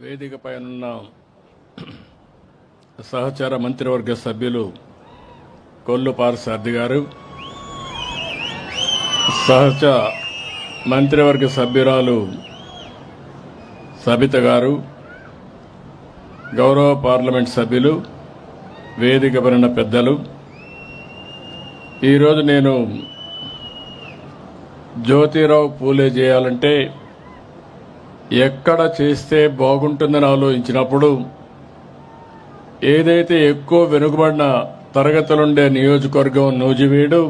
వేదికపై ఉన్న సహచార మంత్రివర్గ సభ్యులు కొల్లు పార్థసారథి గారు, సహచర మంత్రివర్గ సభ్యురాలు సబిత గారు, గౌరవ పార్లమెంట్ సభ్యులు, వేదికపై ఉన్న పెద్దలు, ఈరోజు నేను జ్యోతిరావు పూలే చేయాలంటే ఎక్కడ చేస్తే బాగుంటుందని ఆలోచించినప్పుడు ఏదైతే ఎక్కువ వెనుకబడిన తరగతులుండే నియోజకవర్గం నూజివీడు,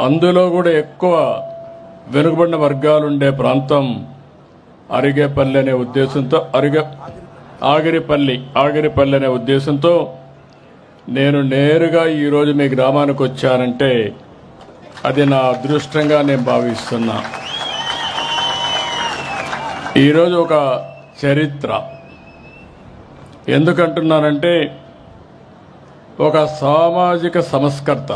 అందులో కూడా ఎక్కువ వెనుకబడిన వర్గాలుండే ప్రాంతం అరిగేపల్లి అనే ఉద్దేశంతో ఆగిరిపల్లి అనే ఉద్దేశంతో నేను నేరుగా ఈరోజు మీ గ్రామానికి వచ్చానంటే అది నా అదృష్టంగా నేను భావిస్తున్నా. ఈరోజు ఒక చరిత్ర ఎందుకంటున్నానంటే, ఒక సామాజిక సంస్కర్త,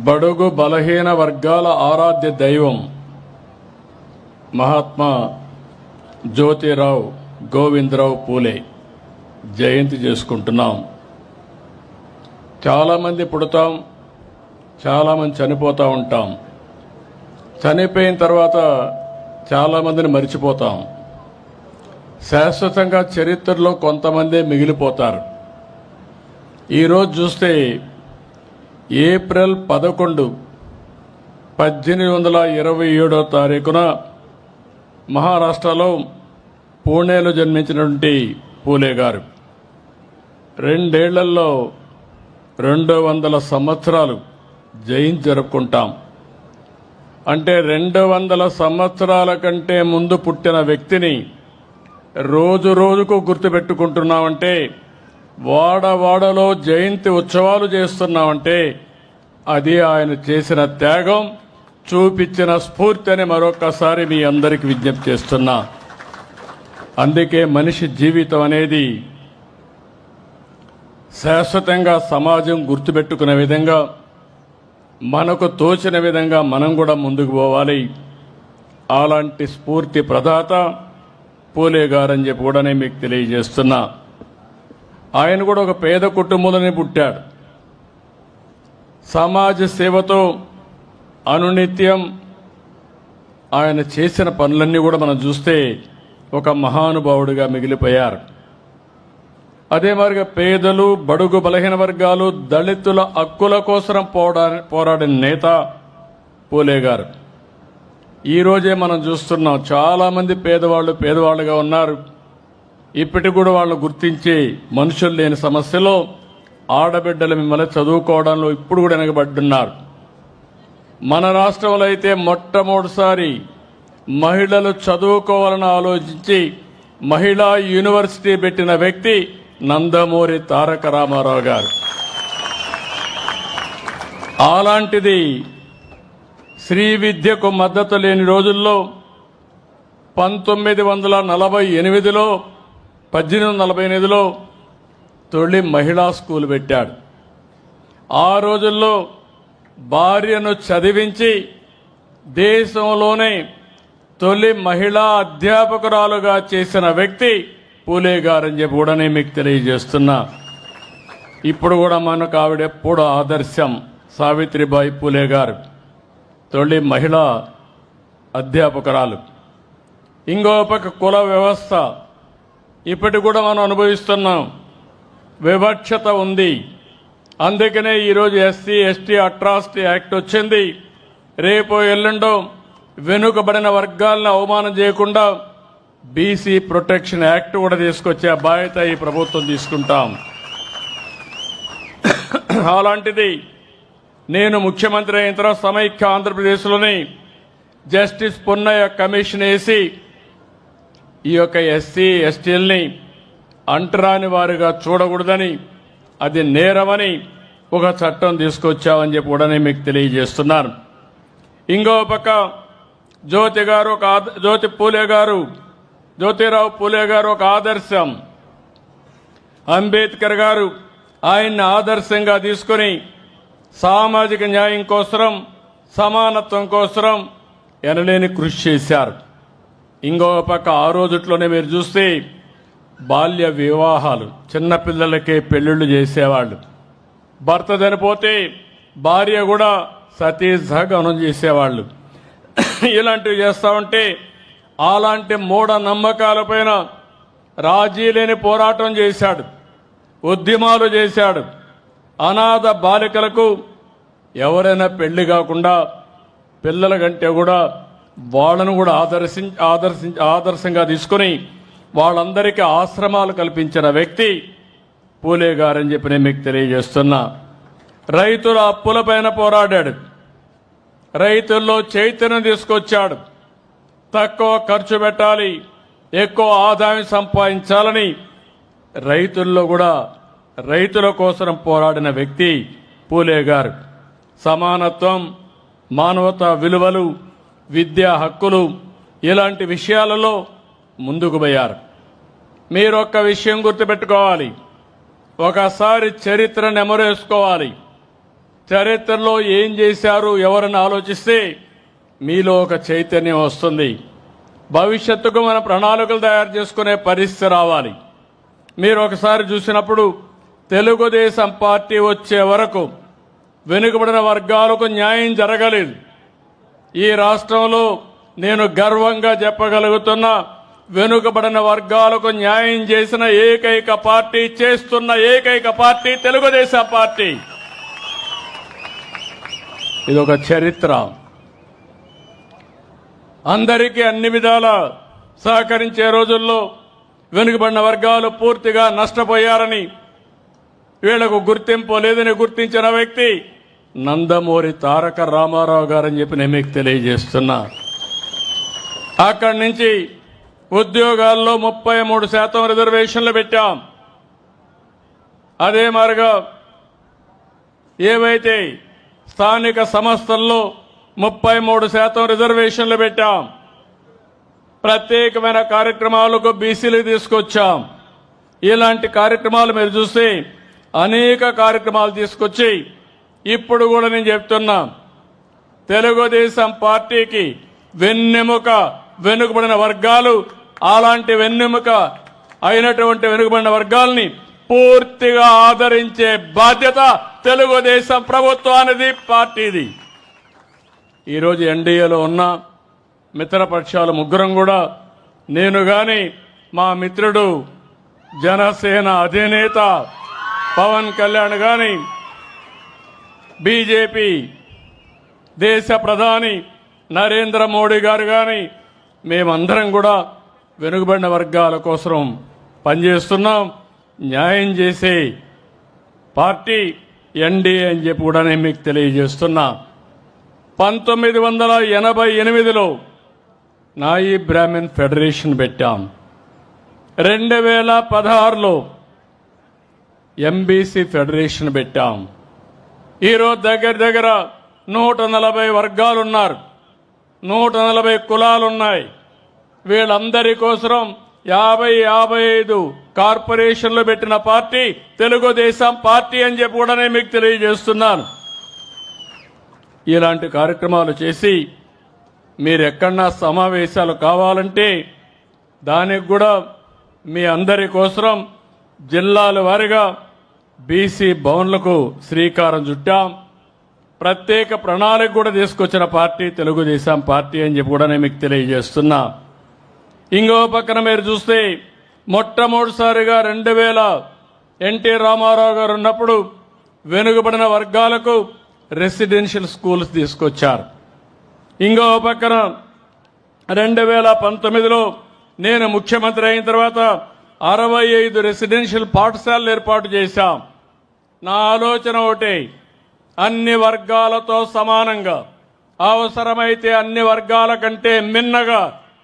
బడుగు బలహీన వర్గాల ఆరాధ్య దైవం మహాత్మా జ్యోతిరావు గోవిందరావు పూలే జయంతి చేసుకుంటున్నాం. చాలామంది పుడతాం, చాలామంది చనిపోతూ ఉంటాం. చనిపోయిన తర్వాత చాలామందిని మర్చిపోతాం. శాశ్వతంగా చరిత్రలో కొంతమందే మిగిలిపోతారు. ఈరోజు చూస్తే ఏప్రిల్ 11, 1827వ తారీఖున మహారాష్ట్రలో పూణేలో జన్మించినటువంటి పూలే గారు 2 ఏళ్లలో 200 సంవత్సరాలు జయంతి జరుపుకుంటాం. అంటే 200 సంవత్సరాల కంటే ముందు పుట్టిన వ్యక్తిని రోజు రోజుకు గుర్తుపెట్టుకుంటున్నామంటే, వాడవాడలో జయంతి ఉత్సవాలు చేస్తున్నామంటే అది ఆయన చేసిన త్యాగం, చూపించిన స్ఫూర్తి అని మరొకసారి మీ అందరికీ విజ్ఞప్తి చేస్తున్నా. అందుకే మనిషి జీవితం అనేది శాశ్వతంగా సమాజం గుర్తుపెట్టుకునే విధంగా, మనకు తోచిన విధంగా మనం కూడా ముందుకు పోవాలి. అలాంటి స్ఫూర్తి ప్రదాత పూలే గారని చెప్పి కూడా నేను మీకు తెలియజేస్తున్నా. ఆయన కూడా ఒక పేద కుటుంబంలోనే పుట్టాడు. సమాజ సేవతో అనునిత్యం ఆయన చేసిన పనులన్నీ కూడా మనం చూస్తే ఒక మహానుభావుడిగా మిగిలిపోయారు. అదే మాదిరిగా పేదలు, బడుగు బలహీన వర్గాలు, దళితుల హక్కుల కోసం పోరాడిన నేత పూలే గారు. ఈరోజే మనం చూస్తున్నాం, చాలామంది పేదవాళ్ళుగా ఉన్నారు. ఇప్పటికి కూడా వాళ్ళు గుర్తించి మనుషులు లేని సమస్యలో ఆడబిడ్డలు మిమ్మల్ని చదువుకోవడంలో ఇప్పుడు కూడా వెనకబడ్డున్నారు. మన రాష్ట్రంలో అయితే మొట్టమొదటిసారి మహిళలు చదువుకోవాలని ఆలోచించి మహిళా యూనివర్సిటీ పెట్టిన వ్యక్తి నందమూరి తారక రామారావు గారు. అలాంటిది శ్రీ విద్యకు మద్దతు లేని రోజుల్లో 1848లో తొలి మహిళా స్కూల్ పెట్టాడు. ఆ రోజుల్లో భార్యను చదివించి దేశంలోనే తొలి మహిళా అధ్యాపకురాలుగా చేసిన వ్యక్తి పూలే గారని చెప్పి కూడా నేను మీకు తెలియజేస్తున్నా. ఇప్పుడు కూడా మనకు ఆవిడ ఎప్పుడు ఆదర్శం. సావిత్రిబాయి పూలే గారు తొలి మహిళా అధ్యాపకురాలు. ఇంకో పక్క కుల వ్యవస్థ ఇప్పటికి కూడా మనం అనుభవిస్తున్నాం. వివక్షత ఉంది. అందుకనే ఈరోజు ఎస్సీ ఎస్టీ అట్రాసిటీ యాక్ట్ వచ్చింది. రేపు ఎల్లుండో వెనుకబడిన వర్గాలను అవమానం చేయకుండా బీసీ ప్రొటెక్షన్ యాక్ట్ కూడా తీసుకొచ్చే బాధ్యత ఈ ప్రభుత్వం తీసుకుంటాం. అలాంటిది నేను ముఖ్యమంత్రి అయిన తర్వాత సమైక్య ఆంధ్రప్రదేశ్లోని జస్టిస్ పున్నయ్య కమిషన్ వేసి ఈ యొక్క ఎస్సీ ఎస్టీలని అంటరాని వారుగా చూడకూడదని, అది నేరమని ఒక చట్టం తీసుకొచ్చామని చెప్పి కూడా నేను మీకు తెలియజేస్తున్నాను. ఇంకో పక్క జ్యోతిరావు పూలే గారు ఒక ఆదర్శం. అంబేద్కర్ గారు ఆయన్ని ఆదర్శంగా తీసుకుని సామాజిక న్యాయం కోసం, సమానత్వం కోసం ఎనలేని కృషి చేశారు. ఇంకో పక్క ఆ రోజుట్లోనే మీరు చూస్తే బాల్య వివాహాలు, చిన్నపిల్లలకే పెళ్లిళ్ళు చేసేవాళ్ళు. భర్త చనిపోతే భార్య కూడా సతీ సహగమనం చేసేవాళ్ళు. ఇలాంటివి చేస్తూ ఉంటే అలాంటి మూఢ నమ్మకాలపైన రాజీ లేని పోరాటం చేశాడు, ఉద్యమాలు చేశాడు. అనాథ బాలికలకు ఎవరైనా పెళ్లి కాకుండా పిల్లల కంటే కూడా వాళ్ళను కూడా ఆదర్శంగా తీసుకుని వాళ్ళందరికీ ఆశ్రమాలు కల్పించిన వ్యక్తి పూలే గారని చెప్పి నేను మీకు తెలియజేస్తున్నా. రైతుల అప్పులపైన పోరాడాడు, రైతుల్లో చైతన్యం తీసుకొచ్చాడు. తక్కువ ఖర్చు పెట్టాలి, ఎక్కువ ఆదాయం సంపాదించాలని రైతుల్లో కూడా రైతుల కోసం పోరాడిన వ్యక్తి పూలే గారు. సమానత్వం, మానవతా విలువలు, విద్యా హక్కులు ఇలాంటి విషయాలలో ముందుకు పోయారు. మీరు ఒక్క విషయం గుర్తుపెట్టుకోవాలి, ఒకసారి చరిత్ర నెమరేసుకోవాలి. చరిత్రలో ఏం చేశారు ఎవరని ఆలోచిస్తే మీలో ఒక చైతన్యం వస్తుంది. భవిష్యత్తుకు మన ప్రణాళికలు తయారు చేసుకునే పరిస్థితి రావాలి. మీరు ఒకసారి చూసినప్పుడు తెలుగుదేశం పార్టీ వచ్చే వరకు వెనుకబడిన వర్గాలకు న్యాయం జరగలేదు. ఈ రాష్ట్రంలో నేను గర్వంగా చెప్పగలుగుతున్నా, వెనుకబడిన వర్గాలకు న్యాయం చేసిన ఏకైక పార్టీ, చేస్తున్న ఏకైక పార్టీ తెలుగుదేశం పార్టీ. ఇదొక చరిత్ర. అందరికీ అన్ని విధాల సహకరించే రోజుల్లో వెనుకబడిన వర్గాలు పూర్తిగా నష్టపోయారని, వీళ్లకు గుర్తింపు లేదని గుర్తించిన వ్యక్తి నందమూరి తారక రామారావు గారని చెప్పి నేను మీకు తెలియజేస్తున్నా. అక్కడి నుంచి ఉద్యోగాల్లో 33% రిజర్వేషన్లు పెట్టాం. అదే మాదిరిగా ఏవైతే స్థానిక సంస్థల్లో 33% రిజర్వేషన్లు పెట్టాం. ప్రత్యేకమైన కార్యక్రమాలకు బీసీలకు తీసుకొచ్చాం. ఇలాంటి కార్యక్రమాలు మీరు చూస్తే అనేక కార్యక్రమాలు తీసుకొచ్చి ఇప్పుడు కూడా నేను చెప్తున్నా, తెలుగుదేశం పార్టీకి వెన్నెముక వెనుకబడిన వర్గాలు, అలాంటి వెన్నెముక అయినటువంటి వెనుకబడిన వర్గాల్ని పూర్తిగా ఆదరించే బాధ్యత తెలుగుదేశం ప్రభుత్వానిది, పార్టీది. ఈరోజు ఎన్డీఏలో ఉన్న మిత్రపక్షాలు ముగ్గురం కూడా, నేను గాని మా మిత్రుడు జనసేన అధినేత పవన్ కళ్యాణ్ గాని, బీజేపీ దేశ ప్రధాని నరేంద్ర మోడీ గారు గాని, మేమందరం కూడా వెనుకబడిన వర్గాల కోసం పనిచేస్తున్నాం. న్యాయం చేసే పార్టీ ఎన్డీఏ అని చెప్పి కూడా నేను మీకు తెలియజేస్తున్నా. 1988లో నాయి బ్రాహ్మణ్ ఫెడరేషన్ పెట్టాం. 2016లో ఎంబీసీ ఫెడరేషన్ పెట్టాం. ఈరోజు దగ్గర 140 వర్గాలున్నారు, 140 కులాలున్నాయి. వీళ్ళందరి కోసం 50-55 కార్పొరేషన్లు పెట్టిన పార్టీ తెలుగుదేశం పార్టీ అని చెప్పి కూడా నేను మీకు తెలియజేస్తున్నాను. ఇలాంటి కార్యక్రమాలు చేసి మీరు ఎక్కడన్నా సమావేశాలు కావాలంటే దానికి కూడా మీ అందరి కోసం జిల్లాల వారీగా బీసీ భవన్లకు శ్రీకారం చుట్టాం. ప్రత్యేక ప్రణాళిక కూడా తీసుకొచ్చిన పార్టీ తెలుగుదేశం పార్టీ అని చెప్పి కూడా నేను మీకు తెలియజేస్తున్నా. ఇంకో పక్కన మీరు చూస్తే మొట్టమొదటిసారిగా 2000 ఎన్టీ రామారావు గారు ఉన్నప్పుడు వెనుకబడిన వర్గాలకు రెసిడెన్షియల్ స్కూల్స్ తీసుకొచ్చారు. ఇంకో పక్కన 2019లో నేను ముఖ్యమంత్రి అయిన తర్వాత 65 రెసిడెన్షియల్ పాఠశాలలు ఏర్పాటు చేశాం. నా ఆలోచన ఒకటే, అన్ని వర్గాలతో సమానంగా, అవసరమైతే అన్ని వర్గాల కంటే మిన్నగా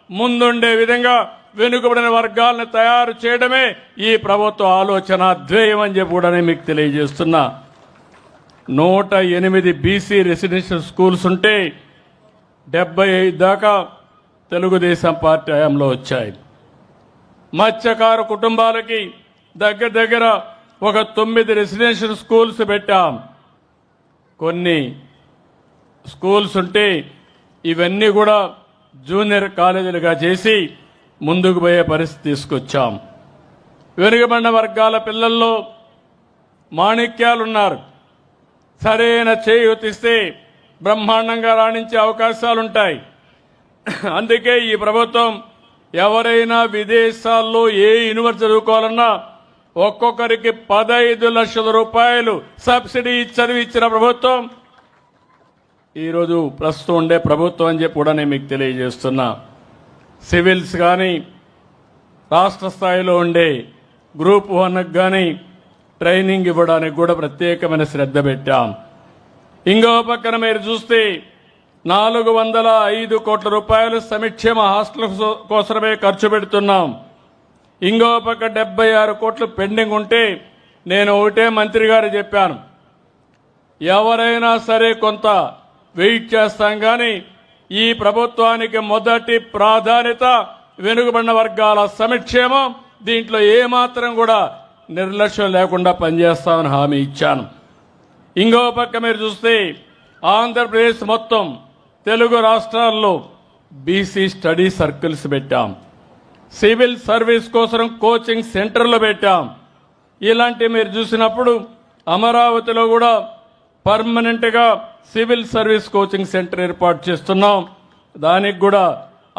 ముందుండే విధంగా వెనుకబడిన వర్గాలను తయారు చేయడమే ఈ ప్రభుత్వ ఆలోచన ధ్యేయం అని చెప్పి కూడా నేను మీకు తెలియజేస్తున్నా. 108 బీసీ రెసిడెన్షియల్ స్కూల్స్ ఉంటే 75 దాకా తెలుగుదేశం పార్టీ హయాంలో వచ్చాయి. మత్స్యకారు కుటుంబాలకి దగ్గర ఒక 9 రెసిడెన్షియల్ స్కూల్స్ పెట్టాం. కొన్ని స్కూల్స్ ఉంటే ఇవన్నీ కూడా జూనియర్ కాలేజీలుగా చేసి ముందుకు పోయే పరిస్థితి తీసుకొచ్చాం. వెనుకబడిన వర్గాల పిల్లల్లో మాణిక్యాలున్నారు. సరైన చేయూతిస్తే బ్రహ్మాండంగా రాణించే అవకాశాలుంటాయి. అందుకే ఈ ప్రభుత్వం ఎవరైనా విదేశాల్లో ఏ యూనివర్సిటీ చదువుకోవాలన్నా ఒక్కొక్కరికి 15 లక్షల రూపాయలు సబ్సిడీ చదివించిన ప్రభుత్వం ఈరోజు ప్రస్తుతం ఉండే ప్రభుత్వం అని చెప్పి కూడా నేను మీకు తెలియజేస్తున్నా. సివిల్స్ కానీ రాష్ట్ర స్థాయిలో ఉండే గ్రూప్ 1కు కానీ ట్రైనింగ్ ఇవ్వడానికి కూడా ప్రత్యేకమైన శ్రద్ధ పెట్టాం. ఇంకో పక్కన మీరు చూస్తే 405 కోట్ల రూపాయలు సంక్షేమ హాస్టల్ కోసమే ఖర్చు పెడుతున్నాం. ఇంకో పక్క 76 కోట్లు పెండింగ్ ఉంటే నేను ఒకటే మంత్రి గారు చెప్పాను, ఎవరైనా సరే కొంత వెయిట్ చేస్తాం కానీ ఈ ప్రభుత్వానికి మొదటి ప్రాధాన్యత వెనుకబడిన వర్గాల సంక్షేమం. దీంట్లో ఏమాత్రం కూడా నిర్లక్ష్యం లేకుండా పనిచేస్తామని హామీ ఇచ్చాను. ఇంకో పక్క మీరు చూస్తే ఆంధ్రప్రదేశ్ మొత్తం తెలుగు రాష్ట్రాల్లో బీసీ స్టడీ సర్కిల్స్ పెట్టాం. సివిల్ సర్వీస్ కోసం కోచింగ్ సెంటర్లు పెట్టాం. ఇలాంటివి మీరు చూసినప్పుడు అమరావతిలో కూడా పర్మనెంట్గా సివిల్ సర్వీస్ కోచింగ్ సెంటర్ ఏర్పాటు చేస్తున్నాం. దానికి కూడా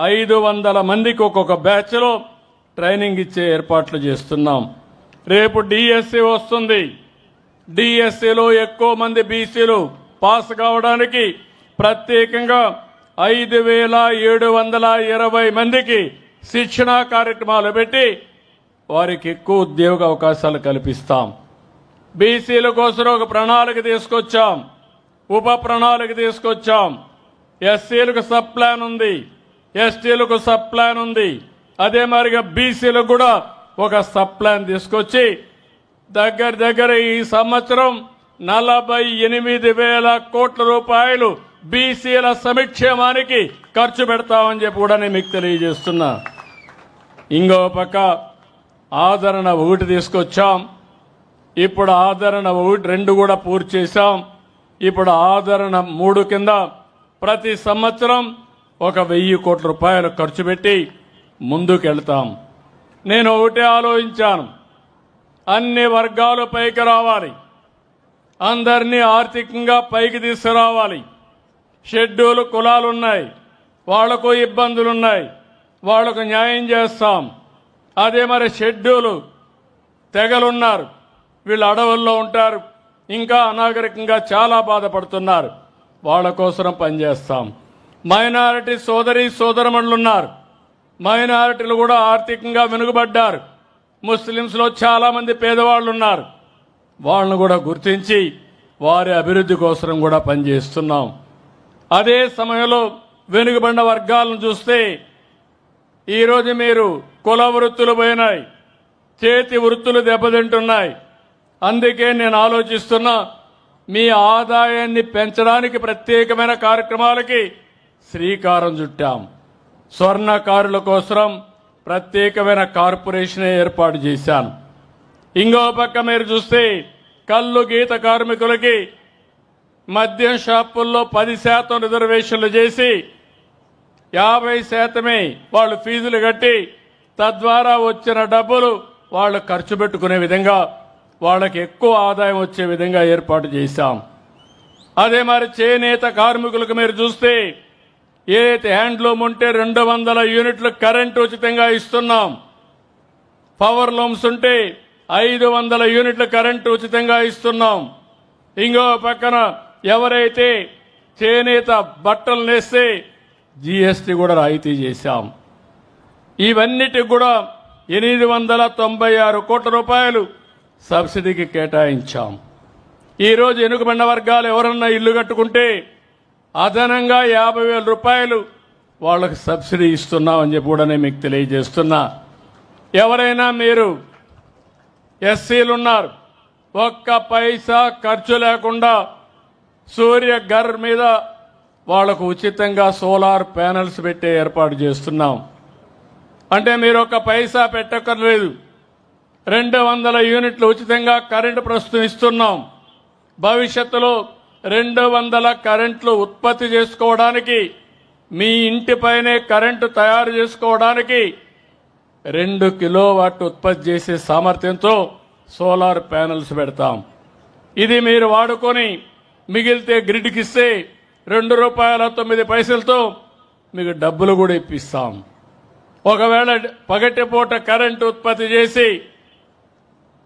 500 మందికి ఒక్కొక్క బ్యాచ్లో ట్రైనింగ్ ఇచ్చే ఏర్పాట్లు చేస్తున్నాం. రేపు డిఎస్సి వస్తుంది. డిఎస్సిలో ఎక్కువ మంది బీసీలు పాస్ కావడానికి ప్రత్యేకంగా 5,720 మందికి శిక్షణా కార్యక్రమాలు పెట్టి వారికి ఎక్కువ ఉద్యోగ అవకాశాలు కల్పిస్తాం. బీసీల కోసం ఒక ప్రణాళిక తీసుకొచ్చాం, ఉప ప్రణాళిక తీసుకొచ్చాం. ఎస్సీలకు సబ్ ప్లాన్ ఉంది, ఎస్టీలకు సబ్ ప్లాన్ ఉంది. అదే మరిగా బీసీలకు కూడా ఒక సబ్ ప్లాన్ తీసుకొచ్చి దగ్గర ఈ సంవత్సరం 48,000 కోట్ల రూపాయలు బీసీల సంక్షేమానికి ఖర్చు పెడతామని చెప్పి కూడా నేను మీకు తెలియజేస్తున్నా. ఇంకో పక్క ఆదరణ 1 తీసుకొచ్చాం. ఇప్పుడు ఆదరణ 1, 2 కూడా పూర్తి చేశాం. ఇప్పుడు ఆదరణ 3 కింద ప్రతి సంవత్సరం 1,000 కోట్ల రూపాయలు ఖర్చు పెట్టి ముందుకెళ్తాం. నేను ఒకటే ఆలోచించాను, అన్ని వర్గాలు పైకి రావాలి, అందరినీ ఆర్థికంగా పైకి తీసుకురావాలి. షెడ్యూల్ కులాలున్నాయి, వాళ్లకు ఇబ్బందులున్నాయి, వాళ్లకు న్యాయం చేస్తాం. అదే మరి షెడ్యూల్ తెగలున్నారు, వీళ్ళు అడవుల్లో ఉంటారు, ఇంకా అనాగరికంగా చాలా బాధపడుతున్నారు, వాళ్ళ కోసం పనిచేస్తాం. మైనారిటీ సోదరమణులున్నారు, మైనారిటీలు కూడా ఆర్థికంగా వెనుకబడ్డారు. ముస్లింస్లో చాలా మంది పేదవాళ్ళు ఉన్నారు, వాళ్ళను కూడా గుర్తించి వారి అభివృద్ధి కోసం కూడా పనిచేస్తున్నాం. అదే సమయంలో వెనుకబడిన వర్గాలను చూస్తే ఈరోజు మీరు కుల వృత్తులు పోయినాయి, చేతి వృత్తులు దెబ్బతింటున్నాయి. అందుకే నేను ఆలోచిస్తున్నా, మీ ఆదాయాన్ని పెంచడానికి ప్రత్యేకమైన కార్యక్రమాలకి శ్రీకారం చుట్టాం. స్వర్ణకారుల కోసం ప్రత్యేకమైన కార్పొరేషన్ ఏర్పాటు చేశాను. ఇంకో పక్క మీరు చూస్తే కల్లు గీత కార్మికులకి మద్యం షాపుల్లో 10% రిజర్వేషన్లు చేసి 50% వాళ్ళు ఫీజులు కట్టి తద్వారా వచ్చిన డబ్బులు వాళ్ళు ఖర్చు పెట్టుకునే విధంగా వాళ్ళకి ఎక్కువ ఆదాయం వచ్చే విధంగా ఏర్పాటు చేశాం. అదే మరి చేనేత కార్మికులకు మీరు చూస్తే ఏదైతే హ్యాండ్లూమ్ ఉంటే 200 యూనిట్లు కరెంటు ఉచితంగా ఇస్తున్నాం. పవర్ లూమ్స్ ఉంటే 500 యూనిట్ల కరెంటు ఉచితంగా ఇస్తున్నాం. ఇంకో పక్కన ఎవరైతే చేనేత బట్టలు నేస్తే జీఎస్టీ కూడా రాయితీ చేశాం. ఇవన్నిటికి కూడా 896 కోట్ల రూపాయలు సబ్సిడీకి కేటాయించాం. ఈరోజు వెనుకబడిన వర్గాలు ఎవరన్నా ఇల్లు కట్టుకుంటే అదనంగా 50,000 రూపాయలు వాళ్ళకి సబ్సిడీ ఇస్తున్నామని చెప్పి కూడా నేను మీకు తెలియజేస్తున్నా. ఎవరైనా మీరు ఎస్సీలు ఉన్నారు, ఒక్క పైసా ఖర్చు లేకుండా సూర్య ఘర్ మీద వాళ్లకు ఉచితంగా సోలార్ ప్యానెల్స్ పెట్టే ఏర్పాటు చేస్తున్నాం. అంటే మీరు ఒక్క పైసా పెట్టక్కర్లేదు, 200 యూనిట్లు ఉచితంగా కరెంటు ప్రస్తుతం ఇస్తున్నాం. భవిష్యత్తులో 200 కరెంట్లు ఉత్పత్తి చేసుకోవడానికి మీ ఇంటిపైనే కరెంటు తయారు చేసుకోవడానికి 2 కిలోవాట్ ఉత్పత్తి చేసే సామర్థ్యంతో సోలార్ ప్యానెల్స్ పెడతాం. ఇది మీరు వాడుకొని మిగిలితే గ్రిడ్కి ఇస్తే ₹2.09 మీకు డబ్బులు కూడా ఇప్పిస్తాం. ఒకవేళ పగటిపూట కరెంటు ఉత్పత్తి చేసి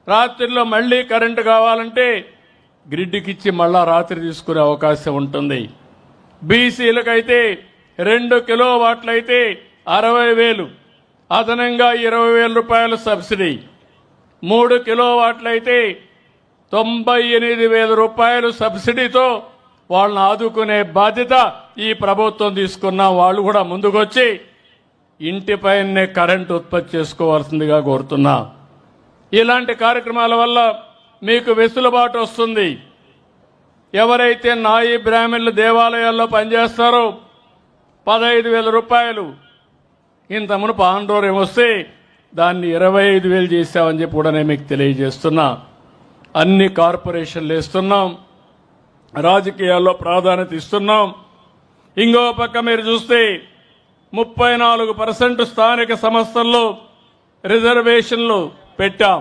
రాత్రిలో మళ్లీ కరెంటు కావాలంటే గ్రిడ్కి ఇచ్చి మళ్ళా రాత్రి తీసుకునే అవకాశం ఉంటుంది. బీసీలకైతే 2 కిలోవాట్లయితే 60,000, అదనంగా ₹20,000 సబ్సిడీ. 3 కిలోవాట్లయితే ₹98,000 సబ్సిడీతో వాళ్ళని ఆదుకునే బాధ్యత ఈ ప్రభుత్వం తీసుకున్న వాళ్ళు కూడా ముందుకొచ్చి ఇంటిపైనే కరెంటు ఉత్పత్తి చేసుకోవాల్సిందిగా కోరుతున్నా. ఇలాంటి కార్యక్రమాల వల్ల మీకు వెసులుబాటు వస్తుంది. ఎవరైతే నాయి బ్రాహ్మణులు దేవాలయాల్లో పనిచేస్తారో ₹15,000 ఇంత మునుపు ఆందోళన వస్తే దాన్ని 25,000 చేశామని చెప్పి కూడా నేను మీకు తెలియజేస్తున్నా. అన్ని కార్పొరేషన్లు వేస్తున్నాం, రాజకీయాల్లో ప్రాధాన్యత ఇస్తున్నాం. ఇంకో పక్క మీరు చూస్తే 34% స్థానిక సంస్థల్లో రిజర్వేషన్లు పెట్టాం.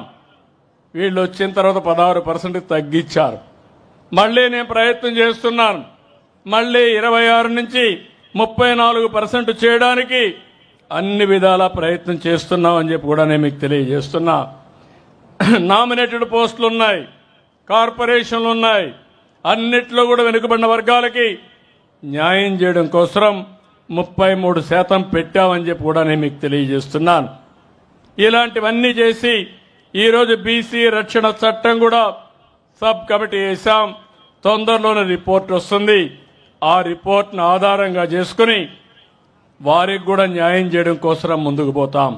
వీళ్ళు వచ్చిన తర్వాత 16% తగ్గించారు. మళ్ళీ నేను ప్రయత్నం చేస్తున్నాను. మళ్ళీ 26 నుంచి 34% చేయడానికి అన్ని విధాలా ప్రయత్నం చేస్తున్నాం అని చెప్పి కూడా నేను మీకు తెలియజేస్తున్నా. నామినేటెడ్ పోస్టులు ఉన్నాయి, కార్పొరేషన్లు ఉన్నాయి. అన్నిట్లో కూడా వెనుకబడిన వర్గాలకి న్యాయం చేయడం కోసం 33% పెట్టామని చెప్పి కూడా నేను మీకు తెలియజేస్తున్నాను. ఇలాంటివన్నీ చేసి ఈరోజు బీసీ రక్షణ చట్టం కూడా సబ్ కమిటీ వేశాం. తొందరలోనే రిపోర్ట్ వస్తుంది. ఆ రిపోర్ట్ను ఆధారంగా చేసుకుని వారికి కూడా న్యాయం చేయడం కోసం ముందుకు పోతాం.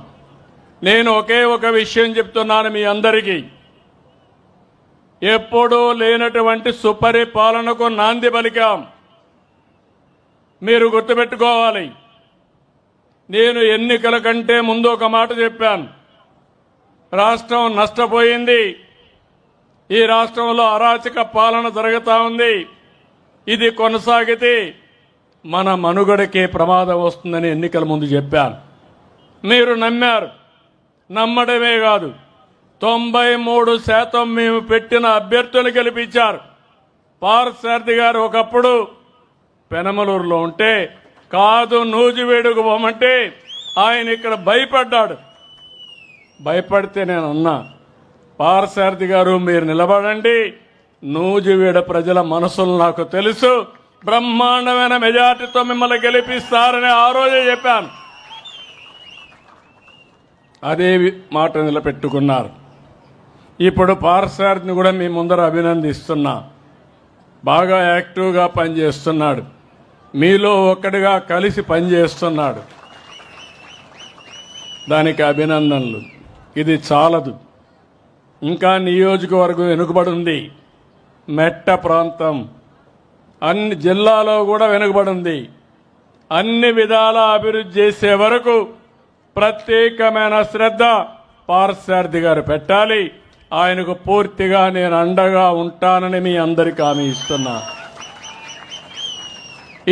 నేను ఒకే ఒక విషయం చెప్తున్నాను మీ అందరికీ. ఎప్పుడూ లేనటువంటి సుపరిపాలనకు నాంది పలికాం. మీరు గుర్తుపెట్టుకోవాలి. నేను ఎన్నికల కంటే ముందు ఒక మాట చెప్పాను. రాష్ట్రం నష్టపోయింది. ఈ రాష్ట్రంలో అరాచక పాలన జరుగుతూ ఉంది. ఇది కొనసాగితే మన మనుగడకే ప్రమాదం వస్తుందని ఎన్నికల ముందు చెప్పాను. మీరు నమ్మారు. నమ్మడమే కాదు, 93% మేము పెట్టిన అభ్యర్థులు గెలిపించారు. పార్థసారథి గారు ఒకప్పుడు పెనమలూరులో ఉంటే కాదు నూజివేడుకు పోమంటే ఆయన ఇక్కడ భయపడ్డాడు. భయపడితే నేను అన్నా, పార్థసారథి గారు మీరు నిలబడండి, నూజివేడ ప్రజల మనసులు నాకు తెలుసు, బ్రహ్మాండమైన మెజార్టీతో మిమ్మల్ని గెలిపిస్తారని ఆ రోజే చెప్పాను. అదే మాట నిలబెట్టుకున్నారు. ఇప్పుడు పార్థసారథిని కూడా మీ ముందర అభినందిస్తున్నా. బాగా యాక్టివ్గా పనిచేస్తున్నాడు. మీలో ఒక్కడిగా కలిసి పనిచేస్తున్నాడు. దానికి అభినందనలు. ఇది చాలదు, ఇంకా నియోజకవర్గం వెనుకబడి ఉంది. మెట్ట ప్రాంతం అన్ని జిల్లాలో కూడా వెనుకబడి ఉంది. అన్ని విధాల అభివృద్ధి చేసే వరకు ప్రత్యేకమైన శ్రద్ధ పార్థసారథి గారు పెట్టాలి. ఆయనకు పూర్తిగా నేను అండగా ఉంటానని మీ అందరికీ హామీ ఇస్తున్నా.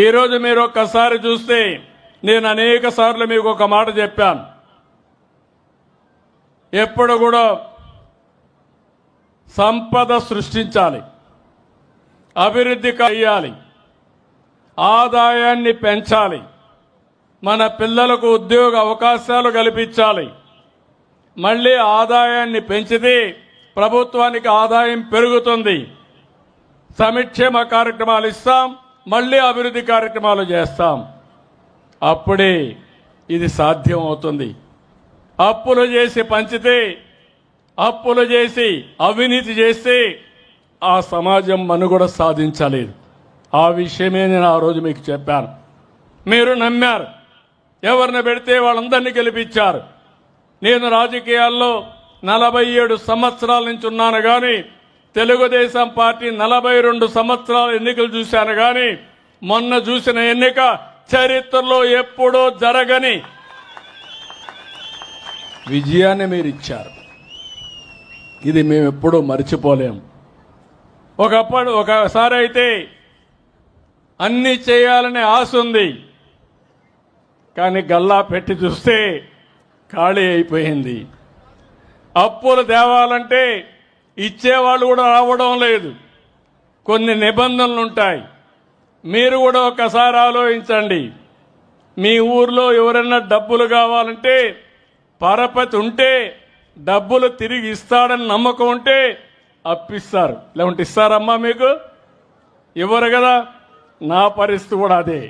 ఈరోజు మీరు ఒక్కసారి చూస్తే నేను అనేక సార్లు మీకు ఒక మాట చెప్పాను. ఎప్పుడు కూడా సంపద సృష్టించాలి, అభివృద్ధి చేయాలి, ఆదాయాన్ని పెంచాలి, మన పిల్లలకు ఉద్యోగ అవకాశాలు కల్పించాలి. మళ్ళీ ఆదాయాన్ని పెంచితే ప్రభుత్వానికి ఆదాయం పెరుగుతుంది. సంక్షేమ కార్యక్రమాలు ఇస్తాం, మళ్ళీ అభివృద్ధి కార్యక్రమాలు చేస్తాం. అప్పుడే ఇది సాధ్యం అవుతుంది. అప్పులు చేసి పంచితే, అప్పులు చేసి అవినీతి చేస్తే ఆ సమాజం మనుగడ సాధించలేదు. ఆ విషయమే నేను ఆ రోజు మీకు చెప్పాను. మీరు నమ్మారు. ఎవరిని పెడితే వాళ్ళందరినీ గెలిపించారు. నేను రాజకీయాల్లో 47 సంవత్సరాల నుంచి ఉన్నాను కానీ తెలుగుదేశం పార్టీ 42 సంవత్సరాల ఎన్నికలు చూశాను కానీ మొన్న చూసిన ఎన్నిక చరిత్రలో ఎప్పుడూ జరగని విజయాన్ని మీరు ఇచ్చారు. ఇది మేము ఎప్పుడూ మర్చిపోలేము. ఒకసారి అయితే అన్ని చేయాలనే ఆశ ఉంది. కానీ గల్లా పెట్టి చూస్తే ఖాళీ అయిపోయింది. అప్పులు తేవాలంటే ఇచ్చేవాళ్ళు కూడా రావడం లేదు. కొన్ని నిబంధనలు ఉంటాయి. మీరు కూడా ఒకసారి ఆలోచించండి. మీ ఊర్లో ఎవరైనా డబ్బులు కావాలంటే పరపతి ఉంటే డబ్బులు తిరిగి ఇస్తాడని నమ్మకం ఉంటే అప్పిస్తారు, లేకుంటే ఇస్తారమ్మా? మీకు ఇవ్వరు కదా. నా పరిస్థితి కూడా అదే.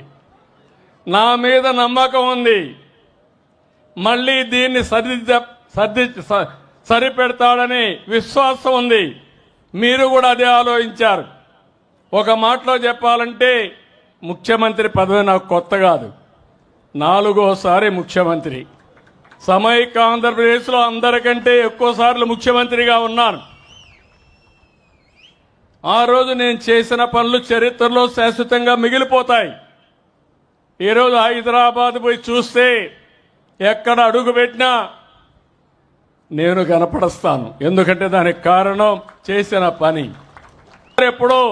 నా మీద నమ్మకం ఉంది, మళ్ళీ దీన్ని సరిపెడతాడని విశ్వాసం ఉంది. మీరు కూడా అదే ఆలోచించారు. ఒక మాటలో చెప్పాలంటే ముఖ్యమంత్రి పదవి నాకు కొత్త కాదు, 4వసారి ముఖ్యమంత్రి. సమైక్య ఆంధ్రప్రదేశ్లో అందరికంటే ఎక్కువ సార్లు ముఖ్యమంత్రిగా ఉన్నాను. ఆ రోజు నేను చేసిన పనులు చరిత్రలో శాశ్వతంగా మిగిలిపోతాయి. ఈరోజు హైదరాబాద్ పోయి చూస్తే ఎక్కడ అడుగు పెట్టినా నేను కనపడస్తాను. ఎందుకంటే దానికి కారణం చేసిన పని. ఎప్పుడో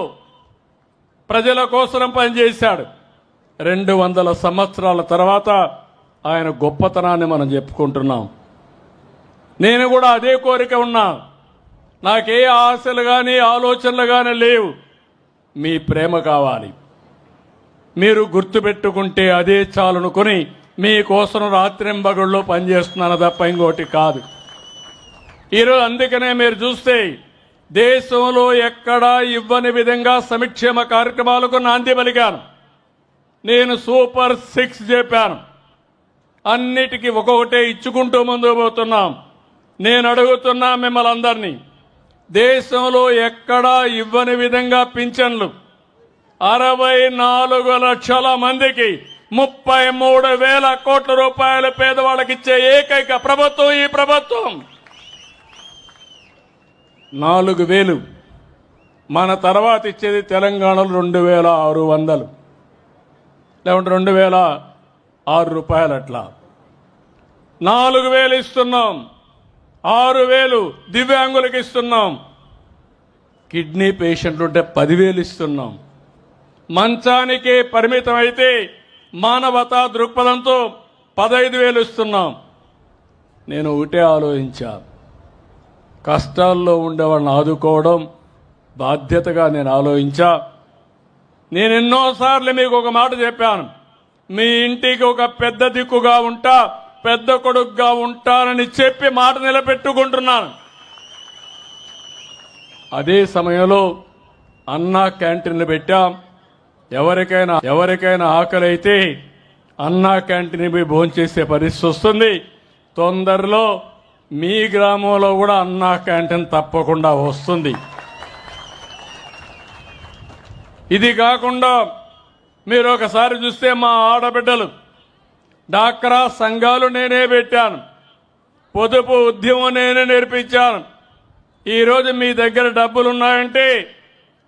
ప్రజల కోసం పనిచేశాడు. 200 సంవత్సరాల తర్వాత ఆయన గొప్పతనాన్ని మనం చెప్పుకుంటున్నాం. నేను కూడా అదే కోరిక ఉన్నా. నాకే ఆశలు కానీ ఆలోచనలు కానీ లేవు. మీ ప్రేమ కావాలి. మీరు గుర్తుపెట్టుకుంటే అదే చాలనుకొని మీకోసం రాత్రింబగళ్ళు పనిచేస్తున్నాను తప్ప ఇంకోటి కాదు. ఈరోజు అందుకనే మీరు చూస్తే దేశంలో ఎక్కడా ఇవ్వని విధంగా సంక్షేమ కార్యక్రమాలకు నాంది పలికాను. నేను సూపర్ 6 చెప్పాను. అన్నిటికీ ఒక్కొక్కటే ఇచ్చుకుంటూ ముందుకు పోతున్నాం. నేను అడుగుతున్నా మిమ్మల్ని అందరినీ, దేశంలో ఎక్కడా ఇవ్వని విధంగా పింఛన్లు 64 లక్షల మందికి 33,000 కోట్ల రూపాయలు పేదవాళ్ళకి ఇచ్చే ఏకైక ప్రభుత్వం ఈ ప్రభుత్వం. 4,000 మన తర్వాత ఇచ్చేది తెలంగాణలో 2,600 లేకుంటే 2,006 రూపాయలు. అట్లా 4,000 ఇస్తున్నాం. 6,000 దివ్యాంగులకు ఇస్తున్నాం. కిడ్నీ పేషెంట్లు ఉంటే 10,000 ఇస్తున్నాం. మంచానికే పరిమితం అయితే మానవతా దృక్పథంతో 15,000 ఇస్తున్నాం. నేను ఒకటే ఆలోచించా, కష్టాల్లో ఉండేవాళ్ళని ఆదుకోవడం బాధ్యతగా నేను ఆలోచించా. నేను ఎన్నోసార్లు మీకు ఒక మాట చెప్పాను, మీ ఇంటికి ఒక పెద్ద దిక్కుగా ఉంటా, పెద్ద కొడుకుగా ఉంటానని చెప్పి మాట నిలబెట్టుకుంటున్నాను. అదే సమయంలో అన్నా క్యాంటీన్లు పెట్టాం. ఎవరికైనా ఆకలి అయితే అన్నా క్యాంటీన్ పోయి భోంచేసే పరిస్థితి వస్తుంది. తొందరలో మీ గ్రామంలో కూడా అన్నా క్యాంటీన్ తప్పకుండా వస్తుంది. ఇది కాకుండా మీరు ఒకసారి చూస్తే మా ఆడబిడ్డలు డాక్రా సంఘాలు నేనే పెట్టాను. పొదుపు ఉద్యమం నేనే నేర్పించాను. ఈరోజు మీ దగ్గర డబ్బులున్నాయంటే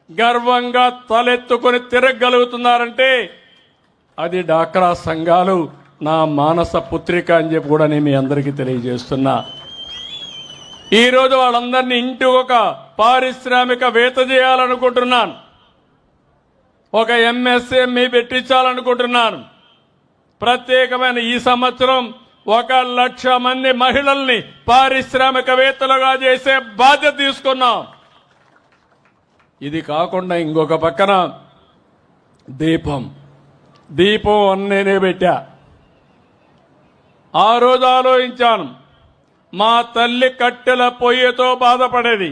గర్వంగా తలెత్తుకొని తిరగలుగుతున్నారంటే అది డాక్రా సంఘాలు నా మానస పుత్రిక అని చెప్పి కూడా నేను మీ అందరికీ తెలియజేస్తున్నా. ఈరోజు వాళ్ళందరినీ ఇంటి ఒక పారిశ్రామికవేత్త చేయాలనుకుంటున్నాను. ఒక ఎంఎస్ఎంఈ పెట్టించాలనుకుంటున్నాను. ప్రత్యేకమైన ఈ సంవత్సరం 1,00,000 మంది మహిళల్ని పారిశ్రామికవేత్తలుగా చేసే బాధ్యత తీసుకున్నాం. ఇది కాకుండా ఇంకొక పక్కన దీపం నేనే పెట్టా. ఆ రోజు ఆలోచించాను, మా తల్లి కట్టెల పొయ్యితో బాధపడేది,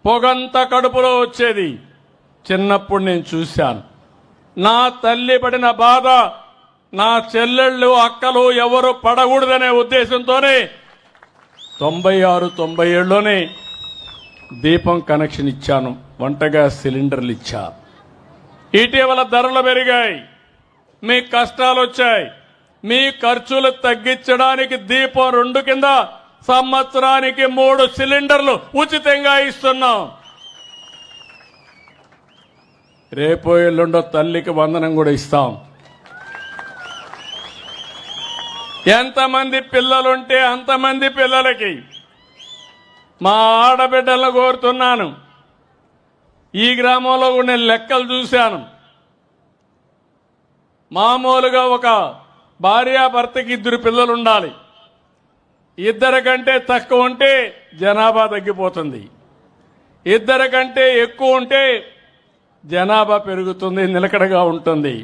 పొగంతా కడుపులో వచ్చేది. చిన్నప్పుడు నేను చూశాను. నా తల్లి పడిన బాధ నా చెల్లెళ్ళు అక్కలు ఎవరు పడకూడదనే ఉద్దేశంతోనే 96-97లోనే దీపం కనెక్షన్ ఇచ్చాను. వంట గ్యాస్ సిలిండర్లు ఇచ్చా. ఇటీవల ధరలు పెరిగాయి, మీ కష్టాలు వచ్చాయి. మీ ఖర్చులు తగ్గించడానికి దీపం 2 కింద సంవత్సరానికి 3 సిలిండర్లు ఉచితంగా ఇస్తున్నాం. రేపో ఎల్లుండో తల్లికి వందనం కూడా ఇస్తాం. ఎంతమంది పిల్లలుంటే అంతమంది పిల్లలకి మా ఆడబిడ్డలను కోరుతున్నాను. ఈ గ్రామంలో నేను లెక్కలు చూశాను. మామూలుగా ఒక భార్యాభర్తకి 2 పిల్లలు ఉండాలి. 2 కంటే తక్కువ ఉంటే జనాభా తగ్గిపోతుంది. 2 కంటే ఎక్కువ ఉంటే జనాభా పెరుగుతుంది, నిలకడగా ఉంటుంది.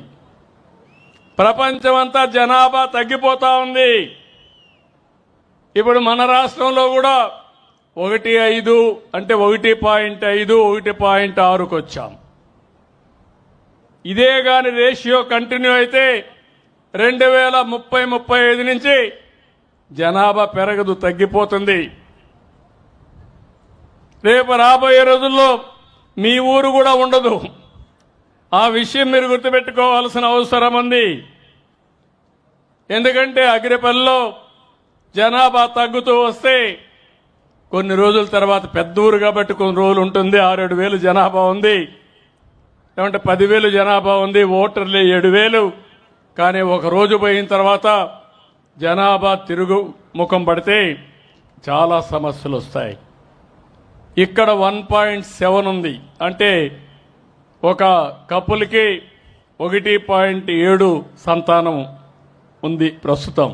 ప్రపంచమంతా జనాభా తగ్గిపోతా ఉంది. ఇప్పుడు మన రాష్ట్రంలో కూడా 1.5 అంటే 1.5 1.6కు వచ్చాం. ఇదే గాని రేషియో కంటిన్యూ అయితే 2030-35 నుంచి జనాభా పెరగదు, తగ్గిపోతుంది. రేపు రాబోయే రోజుల్లో మీ ఊరు కూడా ఉండదు. ఆ విషయం మీరు గుర్తుపెట్టుకోవాల్సిన అవసరం ఉంది. ఎందుకంటే అగ్రిపల్లిలో జనాభా తగ్గుతూ వస్తే కొన్ని రోజుల తర్వాత పెద్ద ఊరు కాబట్టి కొన్ని రోజులు ఉంటుంది. 6-7 వేలు జనాభా ఉంది, ఏమంటే 10,000 జనాభా ఉంది, ఓటర్లే 7,000. కానీ ఒక రోజు పోయిన తర్వాత జనాభా తిరుగు ముఖం పడితే చాలా సమస్యలు వస్తాయి. ఇక్కడ 1.7 ఉంది, అంటే ఒక కపుల్కి 1.7 సంతానం ఉంది ప్రస్తుతం.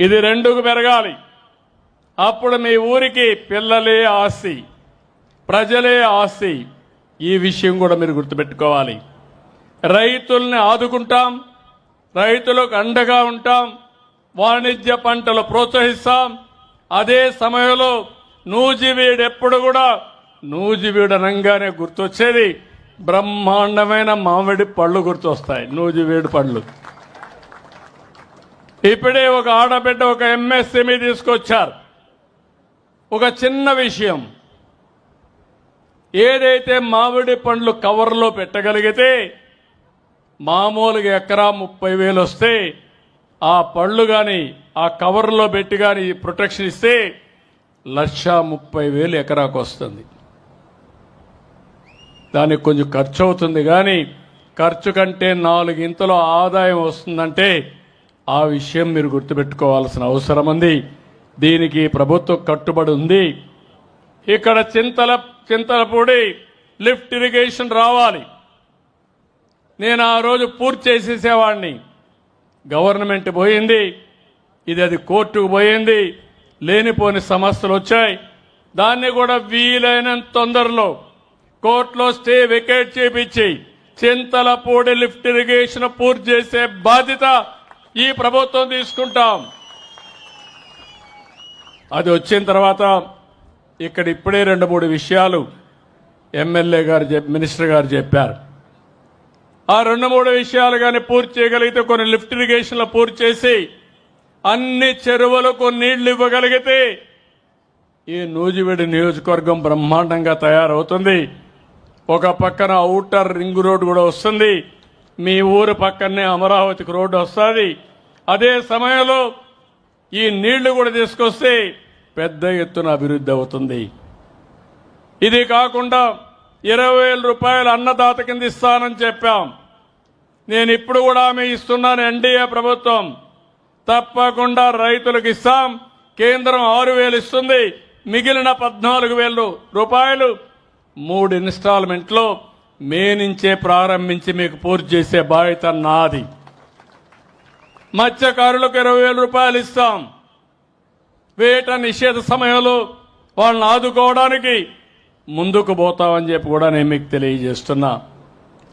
ఇది 2కు పెరగాలి. అప్పుడు మీ ఊరికి పిల్లలే ఆస్తి, ప్రజలే ఆస్తి. ఈ విషయం కూడా మీరు గుర్తుపెట్టుకోవాలి. రైతుల్ని ఆదుకుంటాం, రైతులకు అండగా ఉంటాం, వాణిజ్య పంటలు ప్రోత్సహిస్తాం. అదే సమయంలో నూజివీడు ఎప్పుడు కూడా నూజివీడు అనగానే గుర్తొచ్చేది బ్రహ్మాండమైన మామిడి పళ్ళు గుర్తొస్తాయి, నూజివీడు పళ్ళు. ఇప్పుడే ఒక ఆడబిడ్డ ఒక ఎంఎస్ఎంఈ తీసుకొచ్చారు. ఒక చిన్న విషయం, ఏదైతే మామిడి పండ్లు కవర్లో పెట్టగలిగితే మామూలుగా ఎకరా 30,000 వస్తే ఆ పళ్ళు కానీ ఆ కవర్లో పెట్టి కానీ ప్రొటెక్షన్ ఇస్తే 1,30,000 ఎకరాకు వస్తుంది. దానికి కొంచెం ఖర్చు అవుతుంది, కానీ ఖర్చు కంటే 4 ఇంతలో ఆదాయం వస్తుందంటే ఆ విషయం మీరు గుర్తుపెట్టుకోవాల్సిన అవసరం ఉంది. దీనికి ప్రభుత్వం కట్టుబడి ఉంది. ఇక్కడ చింతలపూడి లిఫ్ట్ ఇరిగేషన్ రావాలి. నేను ఆ రోజు పూర్తి చేసేసేవాడిని. గవర్నమెంట్ పోయింది, అది కోర్టుకు పోయింది, లేనిపోని సమస్యలు వచ్చాయి. దాన్ని కూడా వీలైనంత తొందరలో కోర్టులో స్టే వెకేట్ చేపించి చింతలపూడి లిఫ్ట్ ఇరిగేషన్ పూర్తి చేసే బాధ్యత ఈ ప్రభుత్వం తీసుకుంటాం. అది వచ్చిన తర్వాత ఇక్కడ ఇప్పుడే 2-3 విషయాలు ఎమ్మెల్యే గారు మినిస్టర్ గారు చెప్పారు. ఆ 2-3 విషయాలు కానీ పూర్తి చేయగలిగితే, కొన్ని లిఫ్ట్ ఇరిగేషన్లు పూర్తి చేసి అన్ని చెరువులకు నీళ్లు ఇవ్వగలిగితే ఈ నూజివీడు నియోజకవర్గం బ్రహ్మాండంగా తయారవుతుంది. ఒక పక్కన ఔటర్ రింగ్ రోడ్ కూడా వస్తుంది, మీ ఊరు పక్కనే అమరావతికి రోడ్డు వస్తుంది. అదే సమయంలో ఈ నీళ్లు కూడా తీసుకొస్తే పెద్ద ఎత్తున అభివృద్ధి అవుతుంది. ఇది కాకుండా 20,000 రూపాయలు అన్నదాత కింద ఇస్తానని చెప్పాం. నేను ఇప్పుడు కూడా హామీ ఇస్తున్నాను, ఎన్డీఏ ప్రభుత్వం తప్పకుండా రైతులకు ఇస్తాం. కేంద్రం 6,000 ఇస్తుంది, మిగిలిన 14,000 రూపాయలు 3 ఇన్స్టాల్మెంట్లో మే నుంచే ప్రారంభించి మీకు పూర్తి చేసే బాధ్యత నాది. మత్స్యకారులకు 20,000 రూపాయలు ఇస్తాం. వేట నిషేధ సమయంలో వాళ్ళని ఆదుకోవడానికి ముందుకు పోతామని చెప్పి కూడా నేను మీకు తెలియజేస్తున్నా.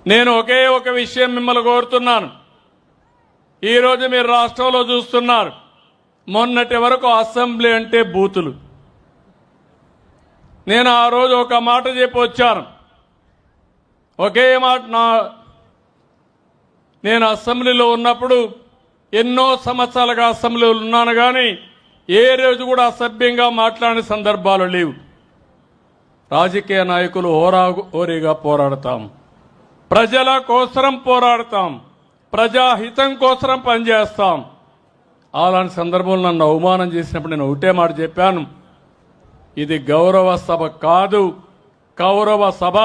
నేను ఒకే ఒక విషయం మిమ్మల్ని కోరుతున్నాను. ఈరోజు మీరు రాష్ట్రంలో చూస్తున్నారు, మొన్నటి వరకు అసెంబ్లీ అంటే బూతులు. నేను ఆ రోజు ఒక మాట చెప్పి వచ్చాను, ఒకే మాట. నేను అసెంబ్లీలో ఉన్నప్పుడు ఎన్నో సంవత్సరాలుగా అసెంబ్లీలో ఉన్నాను, కానీ ఏ రోజు కూడా అసభ్యంగా మాట్లాడిన సందర్భాలు లేవు. రాజకీయ నాయకులు హోరీగా పోరాడతాం, ప్రజల కోసం పోరాడతాం, ప్రజాహితం కోసం పనిచేస్తాం. అలాంటి సందర్భంలో నన్ను అవమానం చేసినప్పుడు నేను ఒకటే మాట చెప్పాను, ఇది గౌరవ సభ కాదు, కౌరవ సభ.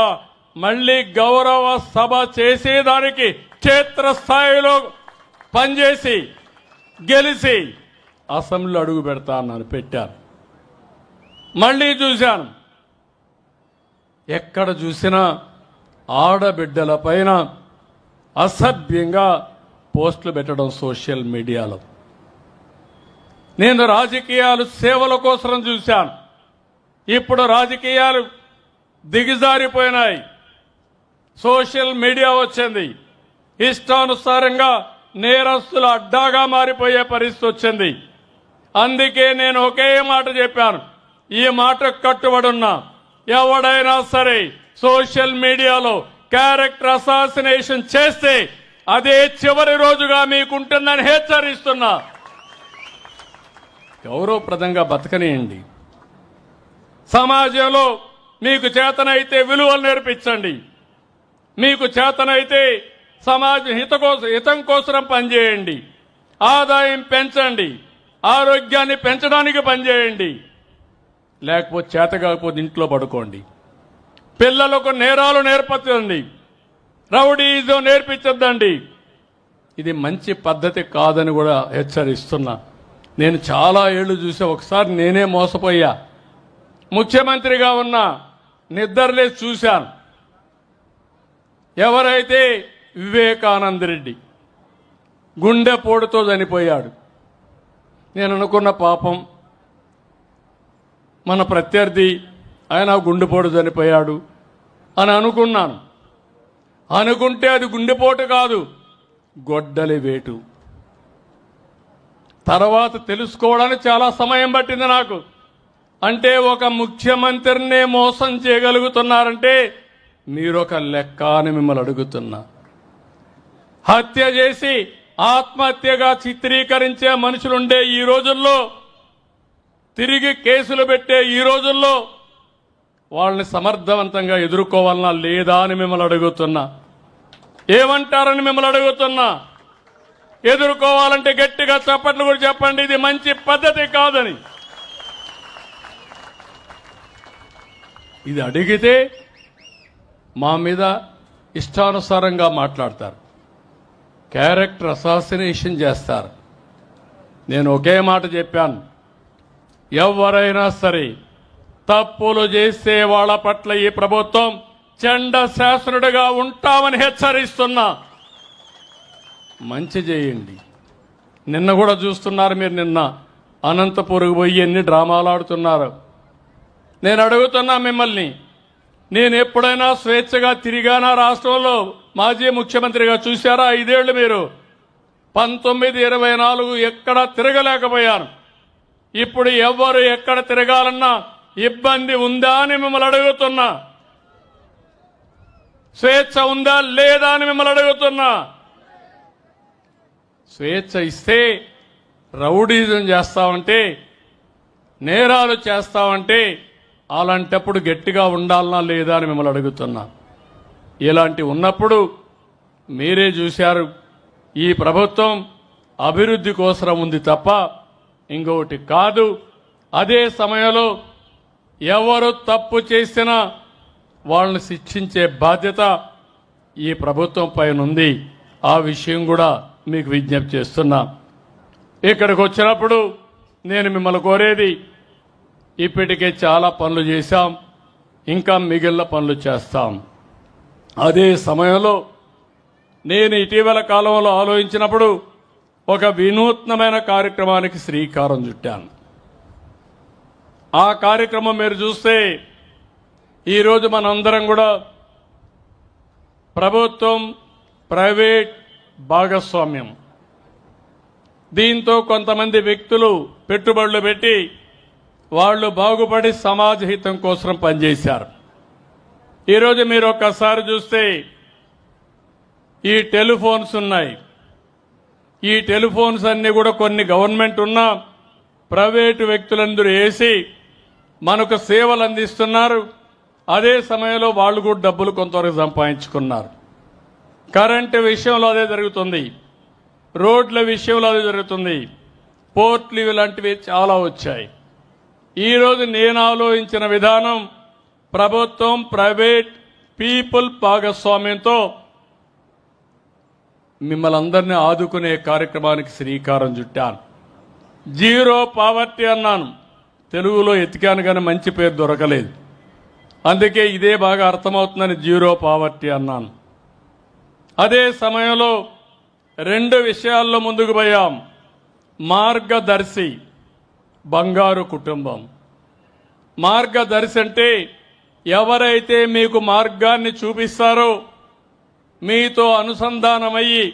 మళ్ళీ గౌరవ సభ చేసేదానికి క్షేత్రస్థాయిలో పనిచేసి గెలిచి అసెంబ్లీలో అడుగు పెడతా అన్నాను, పెట్టాను. మళ్ళీ చూశాను, ఎక్కడ చూసినా ఆడబిడ్డల పైన అసభ్యంగా పోస్టులు పెట్టడం సోషల్ మీడియాలో. నేను రాజకీయాలు సేవల కోసం చూశాను. ఇప్పుడు రాజకీయాలు దిగజారిపోయినాయి. సోషల్ మీడియా వచ్చింది. ఇష్టానుసారంగా నేరస్తుల అడ్డాగా మారిపోయే పరిస్థితి వచ్చింది. అందుకే నేను ఒకే మాట చెప్పాను, ఈ మాటకు కట్టుబడున్నా. ఎవడైనా సరే సోషల్ మీడియాలో క్యారెక్టర్ అసాసినేషన్ చేస్తే అదే చివరి రోజుగా మీకుంటుందని హెచ్చరిస్తున్నా. గౌరవప్రదంగా బతకనియండి. సమాజంలో మీకు చేతనైతే విలువలు నేర్పించండి. మీకు చేతనైతే సమాజ హితం కోసం పనిచేయండి. ఆదాయం పెంచండి. ఆరోగ్యాన్ని పెంచడానికి పనిచేయండి. లేకపోతే చేత కాకపోతే ఇంట్లో పడుకోండి. పిల్లలకు నేరాలు నేర్పించండి. రౌడీజం నేర్పించద్దండి. ఇది మంచి పద్ధతి కాదని కూడా హెచ్చరిస్తున్నా. నేను చాలా ఏళ్లు చూసా. ఒకసారి నేనే మోసపోయా. ముఖ్యమంత్రిగా ఉన్నా నిద్రలేసి చూశాను. ఎవరైతే వివేకానంద రెడ్డి గుండెపోటుతో చనిపోయాడు. నేను అనుకున్న పాపం మన ప్రత్యర్థి ఆయన గుండెపోటు చనిపోయాడు అని అనుకున్నాను. అనుకుంటే అది గుండెపోటు కాదు, గొడ్డలి వేటు. తర్వాత తెలుసుకోవడానికి చాలా సమయం పట్టింది నాకు. అంటే ఒక ముఖ్యమంత్రినే మోసం చేయగలుగుతున్నారంటే మీరొక లెక్క అని మిమ్మల్ని అడుగుతున్నా. హత్య చేసి ఆత్మహత్యగా చిత్రీకరించే మనుషులుండే ఈ రోజుల్లో, తిరిగి కేసులు పెట్టే ఈ రోజుల్లో వాళ్ళని సమర్థవంతంగా ఎదుర్కోవాలన్నా లేదా అని మిమ్మల్ని అడుగుతున్నా. ఏమంటారని మిమ్మల్ని అడుగుతున్నా. ఎదుర్కోవాలంటే గట్టిగా చప్పట్లు కూడా చెప్పండి. ఇది మంచి పద్ధతి కాదని. ఇది అడిగితే మా మీద ఇష్టానుసారంగా మాట్లాడతారు, క్యారెక్టర్ అసాసినేషన్ చేస్తారు. నేను ఒకే మాట చెప్పాను, ఎవరైనా సరే తప్పులు చేసే వాళ్ళ పట్ల ఈ ప్రభుత్వం చండ శాసనుడిగా ఉంటామని హెచ్చరిస్తున్నా. మంచి చేయండి. నిన్న కూడా చూస్తున్నారు మీరు. నిన్న అనంతపురం పోయి ఎన్ని డ్రామాలు ఆడుతున్నారు. నేను అడుగుతున్నా మిమ్మల్ని, నేను ఎప్పుడైనా స్వేచ్ఛగా తిరిగానా రాష్ట్రంలో? మాజీ ముఖ్యమంత్రిగా చూశారా 5 ఏళ్లు మీరు? 1924 ఎక్కడ తిరగలేకపోయాను. ఇప్పుడు ఎవరు ఎక్కడ తిరగాలన్నా ఇబ్బంది ఉందా అని మిమ్మల్ని అడుగుతున్నా. స్వేచ్ఛ ఉందా లేదా అని మిమ్మల్ని అడుగుతున్నా. స్వేచ్ఛ ఇస్తే రౌడీజం చేస్తామంటే, నేరాలు చేస్తామంటే అలాంటప్పుడు గట్టిగా ఉండాలనా లేదా అని మిమ్మల్ని అడుగుతున్నా. ఇలాంటి ఉన్నప్పుడు మీరే చూశారు, ఈ ప్రభుత్వం అభివృద్ధి కోసం ఉంది తప్ప ఇంకొకటి కాదు. అదే సమయంలో ఎవరు తప్పు చేసినా వాళ్ళని శిక్షించే బాధ్యత ఈ ప్రభుత్వం పైన ఉంది. ఆ విషయం కూడా మీకు విజ్ఞప్తి చేస్తున్నా. ఇక్కడికి వచ్చినప్పుడు నేను మిమ్మల్ని కోరేది, ఇప్పటికే చాలా పనులు చేశాం, ఇంకా మిగిలిన పనులు చేస్తాం. అదే సమయంలో నేను ఇటీవల కాలంలో ఆలోచించినప్పుడు ఒక వినూత్నమైన కార్యక్రమానికి శ్రీకారం చుట్టాను. ఆ కార్యక్రమం మీరు చూస్తే ఈరోజు మనందరం కూడా ప్రభుత్వం ప్రైవేట్ భాగస్వామ్యం, దీంతో కొంతమంది వ్యక్తులు పెట్టుబడులు పెట్టి వాళ్ళు బాగుపడి సమాజ హితం కోసం పనిచేశారు. ఈరోజు మీరు ఒక్కసారి చూస్తే ఈ టెలిఫోన్స్ ఉన్నాయి. ఈ టెలిఫోన్స్ అన్ని కూడా కొన్ని గవర్నమెంట్ ఉన్నా ప్రైవేటు వ్యక్తులందరూ వేసి మనకు సేవలు అందిస్తున్నారు. అదే సమయంలో వాళ్ళు కూడా డబ్బులు కొంతవరకు సంపాదించుకున్నారు. కరెంటు విషయంలో అదే జరుగుతుంది, రోడ్ల విషయంలో అదే జరుగుతుంది, పోర్ట్లు ఇలాంటివి చాలా వచ్చాయి. ఈరోజు నేను ఆలోచించిన విధానం ప్రభుత్వం ప్రైవేట్ పీపుల్ భాగస్వామ్యంతో మిమ్మల్ని అందరినీ ఆదుకునే కార్యక్రమానికి శ్రీకారం చుట్టాను. జీరో పావర్టీ అన్నాను. తెలుగులో ఎతికాను కానీ మంచి పేరు దొరకలేదు. అందుకే ఇదే బాగా అర్థమవుతుందని జీరో పావర్టీ అన్నాను. అదే సమయంలో 2 విషయాల్లో ముందుకు పోయాం. మార్గదర్శి, బంగారు కుటుంబం. మార్గదర్శి అంటే ఎవరైతే మీకు మార్గాన్ని చూపిస్తారో, మీతో అనుసంధానమయ్యి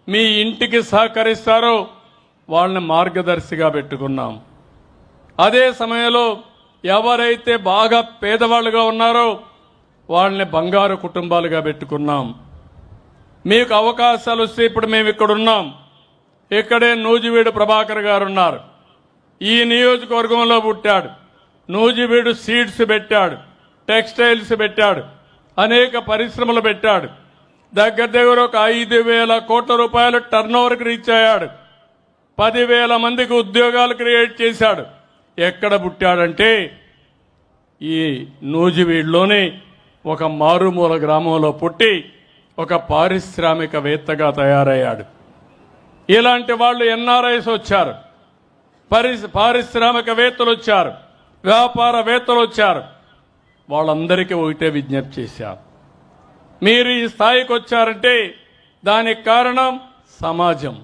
మీ ఇంటికి సహకరిస్తారో వాళ్ళని మార్గదర్శిగా పెట్టుకున్నాం. అదే సమయంలో ఎవరైతే బాగా పేదవాళ్ళుగా ఉన్నారో వాళ్ళని బంగారు కుటుంబాలుగా పెట్టుకున్నాం. మీకు అవకాశాలు వస్తే ఇప్పుడు మేము ఇక్కడ ఉన్నాం. ఇక్కడే నూజివీడు ప్రభాకర్ గారు ఉన్నారు. ఈ నియోజకవర్గంలో పుట్టాడు. నూజివీడు సీడ్స్ పెట్టాడు, టెక్స్టైల్స్ పెట్టాడు, అనేక పరిశ్రమలు పెట్టాడు. దగ్గర ఒక 5,000 కోట్ల రూపాయలు టర్నోవర్కి రీచ్ అయ్యాడు. 10,000 మందికి ఉద్యోగాలు క్రియేట్ చేశాడు. ఎక్కడ పుట్టాడంటే ఈ నూజివీడులోని ఒక మారుమూల గ్రామంలో పుట్టి ఒక పారిశ్రామికవేత్తగా తయారయ్యాడు. ఇలాంటి వాళ్ళు ఎన్ఆర్ఐస్ వచ్చారు, పారిశ్రామికవేత్తలు వచ్చారు, వ్యాపారవేత్తలు వచ్చారు. వాళ్ళందరికీ ఒకటే విజ్ఞప్తి చేశారు, మీరు ఈ స్థాయికి వచ్చారంటే దానికి కారణం సమాజం.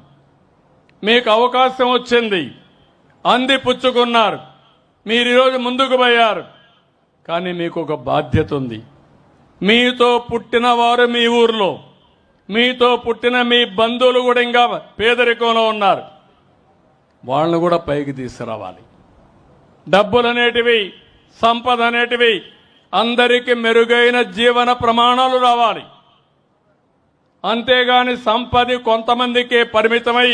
మీకు అవకాశం వచ్చింది, అందిపుచ్చుకున్నారు, మీరు ఈరోజు ముందుకు పోయారు. కానీ మీకు ఒక బాధ్యత ఉంది. మీతో పుట్టిన వారు మీ ఊర్లో, మీతో పుట్టిన మీ బంధువులు కూడా ఇంకా పేదరికంలో ఉన్నారు. వాళ్ళను కూడా పైకి తీసుకురావాలి. డబ్బులు అనేటివి, సంపద అనేటివి అందరికీ మెరుగైన జీవన ప్రమాణాలు రావాలి. అంతేగాని సంపద కొంతమందికే పరిమితమై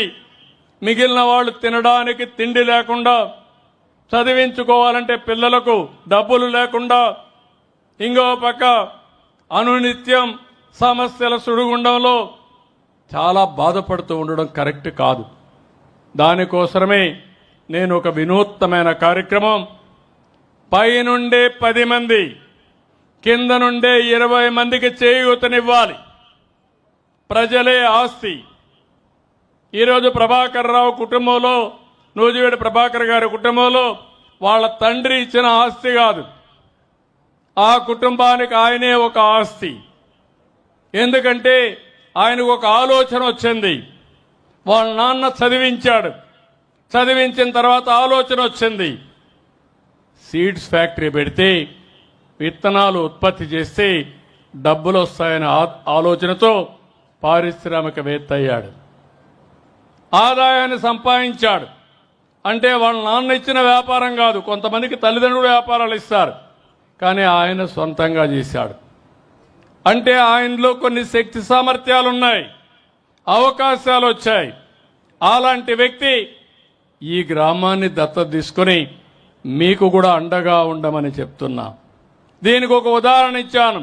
మిగిలిన వాళ్ళు తినడానికి తిండి లేకుండా, చదివించుకోవాలంటే పిల్లలకు డబ్బులు లేకుండా, ఇంకో పక్క అనునిత్యం సమస్యల సుడిగుండంలో చాలా బాధపడుతూ ఉండడం కరెక్ట్ కాదు. దానికోసమే నేను ఒక వినూత్నమైన కార్యక్రమం, పైనుండే 10 మంది, కింద నుండే 20 మందికి చేయూతనివ్వాలి. ప్రజలే ఆస్తి. ఈరోజు ప్రభాకర్ రావు కుటుంబంలో, నూజివీడు ప్రభాకర్ గారి కుటుంబంలో వాళ్ళ తండ్రి ఇచ్చిన ఆస్తి కాదు, ఆ కుటుంబానికి ఆయనే ఒక ఆస్తి. ఎందుకంటే ఆయనకు ఒక ఆలోచన వచ్చింది. వాళ్ళ నాన్న చదివించాడు, చదివించిన తర్వాత ఆలోచన వచ్చింది, సీడ్స్ ఫ్యాక్టరీ పెడితే విత్తనాలు ఉత్పత్తి చేస్తే డబ్బులు వస్తాయనే ఆలోచనతో పారిశ్రామికవేత్త అయ్యాడు. ఆదాయాన్ని సంపాదించాడు. అంటే వాళ్ళ నాన్న ఇచ్చిన వ్యాపారం కాదు, కొంతమందికి తల్లిదండ్రులు వ్యాపారాలు ఇస్తారు, కానీ ఆయన సొంతంగా చేశాడు. అంటే ఆయనలో కొన్ని శక్తి సామర్థ్యాలు ఉన్నాయి, అవకాశాలు వచ్చాయి. అలాంటి వ్యక్తి ఈ గ్రామాన్ని దత్తత తీసుకుని మీకు కూడా అండగా ఉండమని చెప్తున్నా. దీనికి ఒక ఉదాహరణ ఇచ్చాను.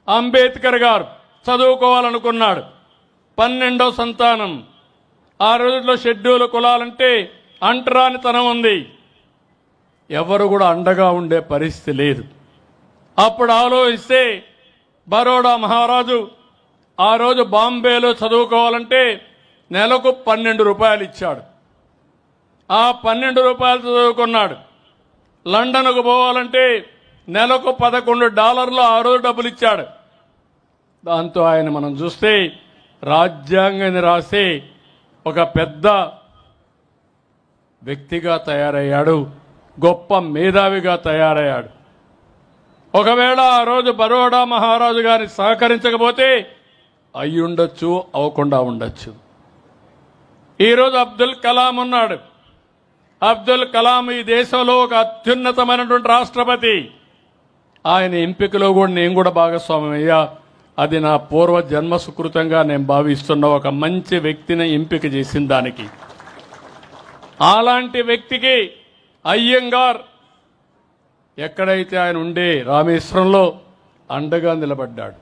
అంబేద్కర్ గారు చదువుకోవాలనుకున్నాడు, 12వ సంతానం. ఆ రోజుల్లో షెడ్యూల్ కులాలంటే అంటరానితనం ఉంది, ఎవరు కూడా అండగా ఉండే పరిస్థితి లేదు. అప్పుడు ఆలోచిస్తే బరోడా మహారాజు ఆ రోజు బాంబేలో చదువుకోవాలంటే నెలకు 12 రూపాయలు ఇచ్చాడు. ఆ 12 రూపాయలు చదువుకున్నాడు. లండన్కు పోవాలంటే నెలకు $11 ఆ రోజు డబ్బులు ఇచ్చాడు. దాంతో ఆయన మనం చూస్తే రాజ్యాంగాన్ని రాసే ఒక పెద్ద వ్యక్తిగా తయారయ్యాడు, గొప్ప మేధావిగా తయారయ్యాడు. ఒకవేళ ఆ రోజు బరోడా మహారాజు గారిని సహకరించకపోతే అయ్యుండొచ్చు, అవ్వకుండా ఉండొచ్చు. ఈరోజు అబ్దుల్ కలాం ఉన్నాడు. అబ్దుల్ కలాం ఈ దేశంలో ఒక అత్యున్నతమైనటువంటి రాష్ట్రపతి. ఆయన ఎంపికలో కూడా నేను కూడా భాగస్వామ్యం అయ్యా. అది నా పూర్వ జన్మ సుకృతంగా నేను భావిస్తున్న ఒక మంచి వ్యక్తిని ఎంపిక చేసిన దానికి. అలాంటి వ్యక్తికి అయ్యంగార్ ఎక్కడైతే ఆయన ఉండే రామేశ్వరంలో అండగా నిలబడ్డాడు.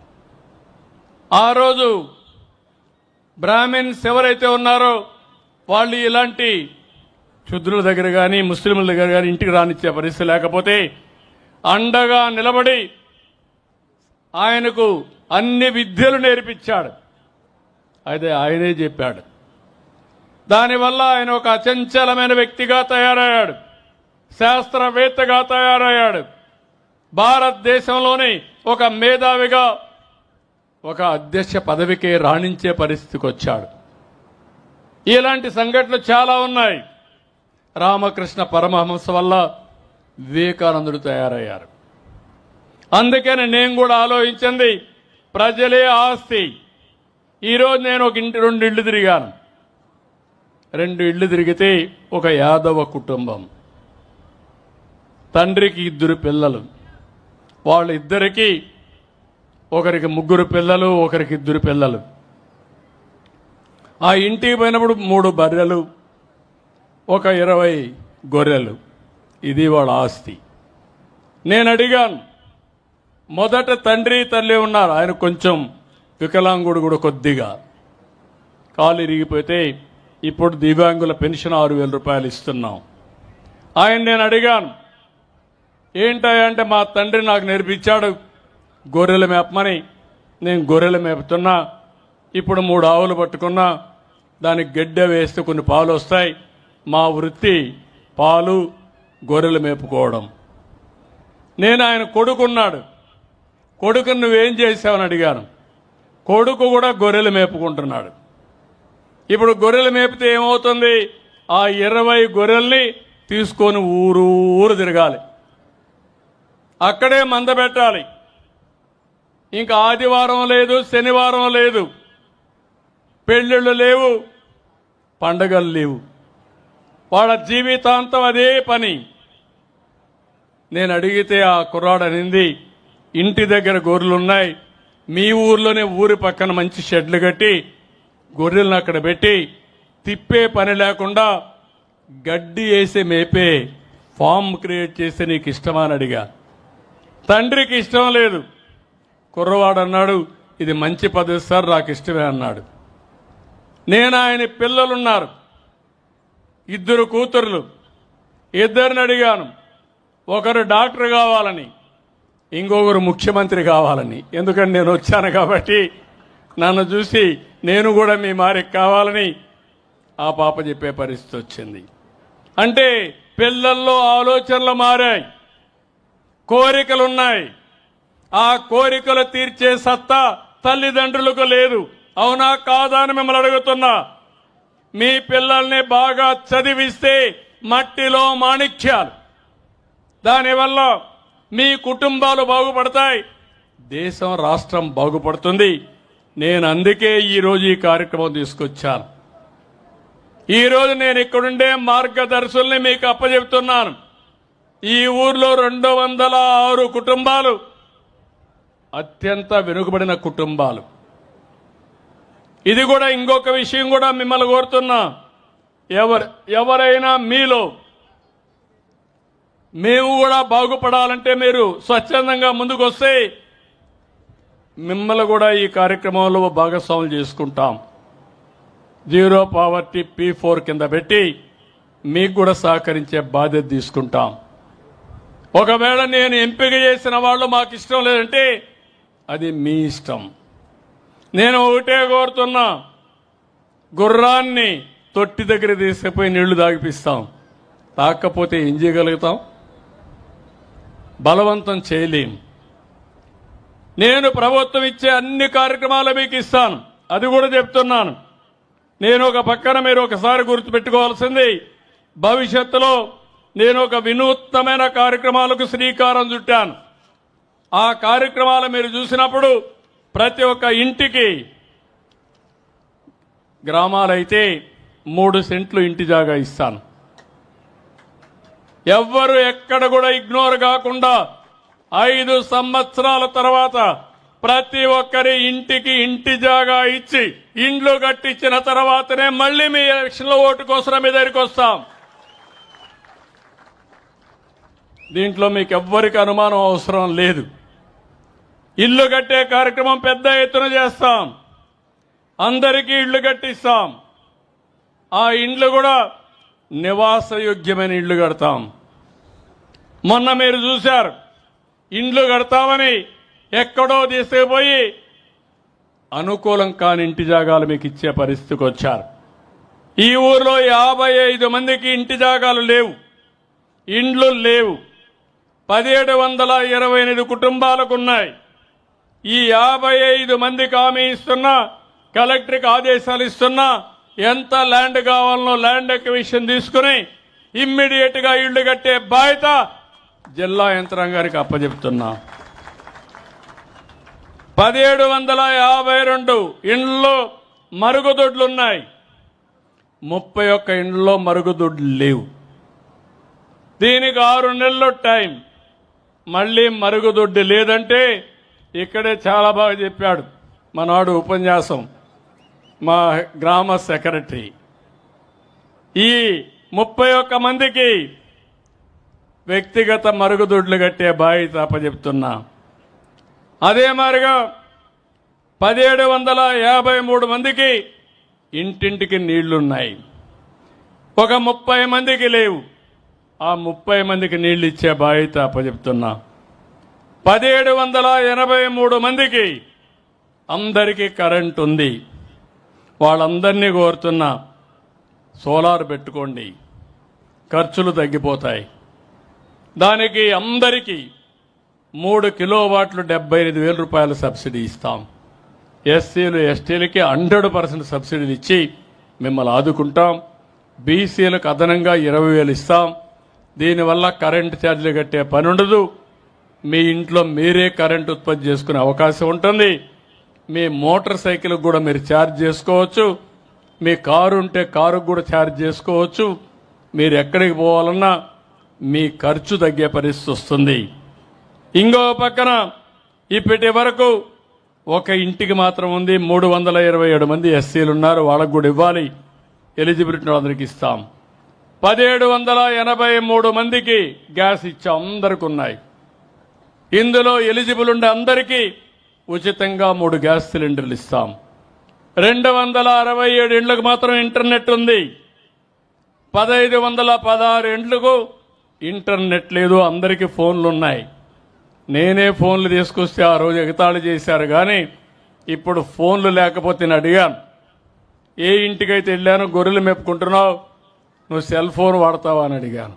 ఆ రోజు బ్రాహ్మిన్స్ ఎవరైతే ఉన్నారో వాళ్ళు ఇలాంటి శుద్రుల దగ్గర కానీ ముస్లింల దగ్గర కానీ ఇంటికి రానిచ్చే పరిస్థితి లేకపోతే అండగా నిలబడి ఆయనకు అన్ని విద్యలు నేర్పించాడు. అయితే ఆయనే చెప్పాడు, దానివల్ల ఆయన ఒక అచంచలమైన వ్యక్తిగా తయారయ్యాడు, శాస్త్రవేత్తగా తయారయ్యాడు. భారతదేశంలోని ఒక మేధావిగా ఒక అధ్యక్ష పదవికి రాణించే పరిస్థితికి వచ్చాడు. ఇలాంటి సంఘటనలు చాలా ఉన్నాయి. రామకృష్ణ పరమహంస వల్ల వివేకానందుడు తయారయ్యారు. అందుకని నేను కూడా ఆలోచించింది ప్రజలే ఆస్తి. ఈరోజు నేను ఒక ఇంటి 2 ఇళ్ళు తిరిగాను. 2 ఇళ్ళు తిరిగితే ఒక యాదవ కుటుంబం, తండ్రికి 2 పిల్లలు, వాళ్ళిద్దరికీ ఒకరికి 3 పిల్లలు, ఒకరికి 2 పిల్లలు. ఆ ఇంటికి పోయినప్పుడు 3 బర్రెలు, ఒక 20 గొర్రెలు. ఇది వాళ్ళ ఆస్తి. నేను అడిగాను, మొదట తండ్రి తల్లి ఉన్నారు, ఆయన కొంచెం వికలాంగుడు కూడా, కొద్దిగా కాలు ఇరిగిపోతే ఇప్పుడు దివ్యాంగుల పెన్షన్ 6,000 రూపాయలు ఇస్తున్నాం. నేను అడిగాను, ఏంటంటే మా తండ్రి నాకు నేర్పించాడు గొర్రెలు మేపమని. నేను గొర్రెలు మేపుతున్నా, ఇప్పుడు 3 ఆవులు పట్టుకున్నా, దానికి గడ్డ వేస్తే కొన్ని పాలు వస్తాయి. మా వృత్తి పాలు, గొర్రెలు మేపుకోవడం. నేను ఆయన కొడుకున్నాడు, కొడుకును నువ్వేం చేసావని అడిగాను. కొడుకు కూడా గొర్రెలు మేపుకుంటున్నాడు. ఇప్పుడు గొర్రెలు మేపితే ఏమవుతుంది, ఆ 20 గొర్రెల్ని తీసుకొని ఊరు తిరగాలి, అక్కడే మంద పెట్టాలి. ఇంకా ఆదివారం లేదు, శనివారం లేదు, పెళ్ళిళ్ళు లేవు, పండగలు లేవు, వాళ్ళ జీవితాంతం అదే పని. నేను అడిగితే ఆ కుర్రాడు అనింది, ఇంటి దగ్గర గొర్రెలున్నాయి, మీ ఊర్లోనే ఊరి పక్కన మంచి షెడ్లు కట్టి గొర్రెలను అక్కడ పెట్టి తిప్పే పని లేకుండా గడ్డి వేసి మేపే ఫామ్ క్రియేట్ చేస్తే నీకు ఇష్టమా అని అడిగా. తండ్రికి ఇష్టం లేదు. కుర్రవాడు అన్నాడు, ఇది మంచి పద్ధతి సార్, నాకు ఇష్టమే అన్నాడు. నేను ఆయన పిల్లలున్నారు, 2 కూతుర్లు, 2 అడిగాను. ఒకరు డాక్టర్ కావాలని, ఇంకొకరు ముఖ్యమంత్రి కావాలని. ఎందుకంటే నేను వచ్చాను కాబట్టి నన్ను చూసి నేను కూడా మీ మారికి కావాలని ఆ పాప చెప్పే పరిస్థితి వచ్చింది. అంటే పిల్లల్లో ఆలోచనలు మారాయి, కోరికలున్నాయి. ఆ కోరికలు తీర్చే సత్తా తల్లిదండ్రులకు లేదు. అవునా కాదా అని మిమ్మల్ని అడుగుతున్నా. మీ పిల్లల్ని బాగా చదివిస్తే మట్టిలో మాణిక్యాలు. దానివల్ల మీ కుటుంబాలు బాగుపడతాయి, దేశం రాష్ట్రం బాగుపడుతుంది. నేను అందుకే ఈరోజు ఈ కార్యక్రమం తీసుకొచ్చాను. ఈరోజు నేను ఇక్కడుండే మార్గదర్శుల్ని మీకు అప్పచెప్తున్నాను. ఈ ఊర్లో 206 కుటుంబాలు అత్యంత వెనుకబడిన కుటుంబాలు. ఇది కూడా ఇంకొక విషయం కూడా మిమ్మల్ని కోరుతున్నా, ఎవరైనా మీలో మేము కూడా బాగుపడాలంటే మీరు స్వచ్ఛందంగా ముందుకు వస్తే మిమ్మల్ని కూడా ఈ కార్యక్రమంలో భాగస్వాములు చేసుకుంటాం. జీరో పావర్టీ P4 కింద పెట్టి మీకు కూడా సహకరించే బాధ్యత తీసుకుంటాం. ఒకవేళ నేను ఎంపిక చేసిన వాళ్ళు మాకు ఇష్టం లేదంటే అది మీ ఇష్టం. నేను ఒకటే కోరుతున్నా, గుర్రాన్ని తొట్టి దగ్గర తీసుకుపోయి నీళ్లు తాగిపిస్తాం, తాకపోతే ఏం చేయగలుగుతాం? బలవంతం చేయలేం. నేను ప్రభుత్వం ఇచ్చే అన్ని కార్యక్రమాలు మీకు ఇస్తాను, అది కూడా చెప్తున్నాను. నేను ఒక పక్కన మీరు ఒకసారి గుర్తుపెట్టుకోవాల్సింది, భవిష్యత్తులో నేను ఒక వినూత్నమైన కార్యక్రమాలకు శ్రీకారం చుట్టాను. ఆ కార్యక్రమాలు మీరు చూసినప్పుడు ప్రతి ఒక్క ఇంటికి, గ్రామాలైతే 3 సెంట్లు ఇంటి జాగా ఇస్తాను. ఎవ్వరు ఎక్కడ కూడా ఇగ్నోర్ కాకుండా 5 సంవత్సరాల తర్వాత ప్రతి ఒక్కరి ఇంటికి ఇంటి జాగా ఇచ్చి ఇండ్లు కట్టించిన తర్వాతనే మళ్ళీ మీ ఎలక్షన్లో ఓటు కోసం మీ దగ్గరికి వస్తాం. దీంట్లో మీకు ఎవ్వరికి అనుమానం అవసరం లేదు. ఇల్లు కట్టే కార్యక్రమం పెద్ద ఎత్తున చేస్తాం, అందరికీ ఇళ్లు కట్టిస్తాం. ఆ ఇండ్లు కూడా నివాసయోగ్యమైన ఇళ్లు కడతాం. మొన్న మీరు చూశారు, ఇండ్లు కడతామని ఎక్కడో తీసుకుపోయి అనుకూలం కాని ఇంటి జాగాలు మీకు ఇచ్చే పరిస్థితికి వచ్చారు. ఈ ఊర్లో 55 మందికి ఇంటి జాగాలు లేవు, ఇండ్లు లేవు. 1728 కుటుంబాలకు ఉన్నాయి. ఈ 55 మందికి హామీ ఇస్తున్నా, కలెక్టర్కి ఆదేశాలు ఇస్తున్నా, ఎంత ల్యాండ్ కావాలనో ల్యాండ్ ఎక్విజిషన్ తీసుకుని ఇమ్మీడియట్ గా ఇళ్లు కట్టే బాధ్యత జిల్లా యంత్రాంగానికి అప్పచెప్తున్నా. 1752 ఇండ్లలో మరుగుదొడ్లున్నాయి, 31 ఇండ్లలో మరుగుదొడ్లు లేవు. దీనికి 6 నెలలు టైం. మళ్ళీ మరుగుదొడ్డి లేదంటే ఇక్కడే చాలా బాగా చెప్పాడు మనాడు ఉపన్యాసం మా గ్రామ సెక్రటరీ. ఈ 31 మందికి వ్యక్తిగత మరుగుదొడ్లు కట్టే బాధ్యత అప్పచెప్తున్నా. అదే మాదిరిగా 1753 మందికి ఇంటింటికి నీళ్లున్నాయి, ఒక 30 మందికి లేవు. ఆ 30 మందికి నీళ్లు ఇచ్చే బాధ్యత అప్పచెప్తున్నా. 1783 మందికి అందరికీ కరెంట్ ఉంది. వాళ్ళందరినీ కోరుతున్నా, సోలార్ పెట్టుకోండి, ఖర్చులు తగ్గిపోతాయి. దానికి అందరికీ 3 కిలోవాట్లు 75,000 రూపాయల సబ్సిడీ ఇస్తాం. ఎస్సీలు ఎస్టీలకి 100% సబ్సిడీలు ఇచ్చి మిమ్మల్ని ఆదుకుంటాం. బీసీలకు అదనంగా 20,000 ఇస్తాం. దీనివల్ల కరెంటు ఛార్జీలు కట్టే పని ఉండదు. మీ ఇంట్లో మీరే కరెంటు ఉత్పత్తి చేసుకునే అవకాశం ఉంటుంది. మీ మోటార్ సైకిల్ కూడా మీరు ఛార్జ్ చేసుకోవచ్చు. మీ కారు ఉంటే కారుకు కూడా ఛార్జ్ చేసుకోవచ్చు. మీరు ఎక్కడికి పోవాలన్నా మీ ఖర్చు తగ్గే పరిస్థితి వస్తుంది. ఇంకో పక్కన ఇప్పటి వరకు ఒక ఇంటికి మాత్రం ఉంది, 327 మంది ఎస్సీలు ఉన్నారు, వాళ్ళకు కూడా ఇవ్వాలి. ఎలిజిబిలిటీ అందరికి ఇస్తాం. 1783 మందికి గ్యాస్ ఇచ్చాం, అందరికి ఉన్నాయి. ఇందులో ఎలిజిబుల్ ఉండే అందరికీ ఉచితంగా 3 గ్యాస్ సిలిండర్లు ఇస్తాం. 267 ఇండ్లకు మాత్రం ఇంటర్నెట్ ఉంది. 1516 ఇండ్లకు ఇంటర్నెట్ లేదు, అందరికీ ఫోన్లు ఉన్నాయి. నేనే ఫోన్లు తీసుకొస్తే ఆ రోజు ఎగతాళి చేశారు, కానీ ఇప్పుడు ఫోన్లు లేకపోతే నేను అడిగాను, ఏ ఇంటికైతే వెళ్ళాను గొర్రెలు మెప్పుకుంటున్నావు, నువ్వు సెల్ ఫోన్ వాడతావా అని అడిగాను.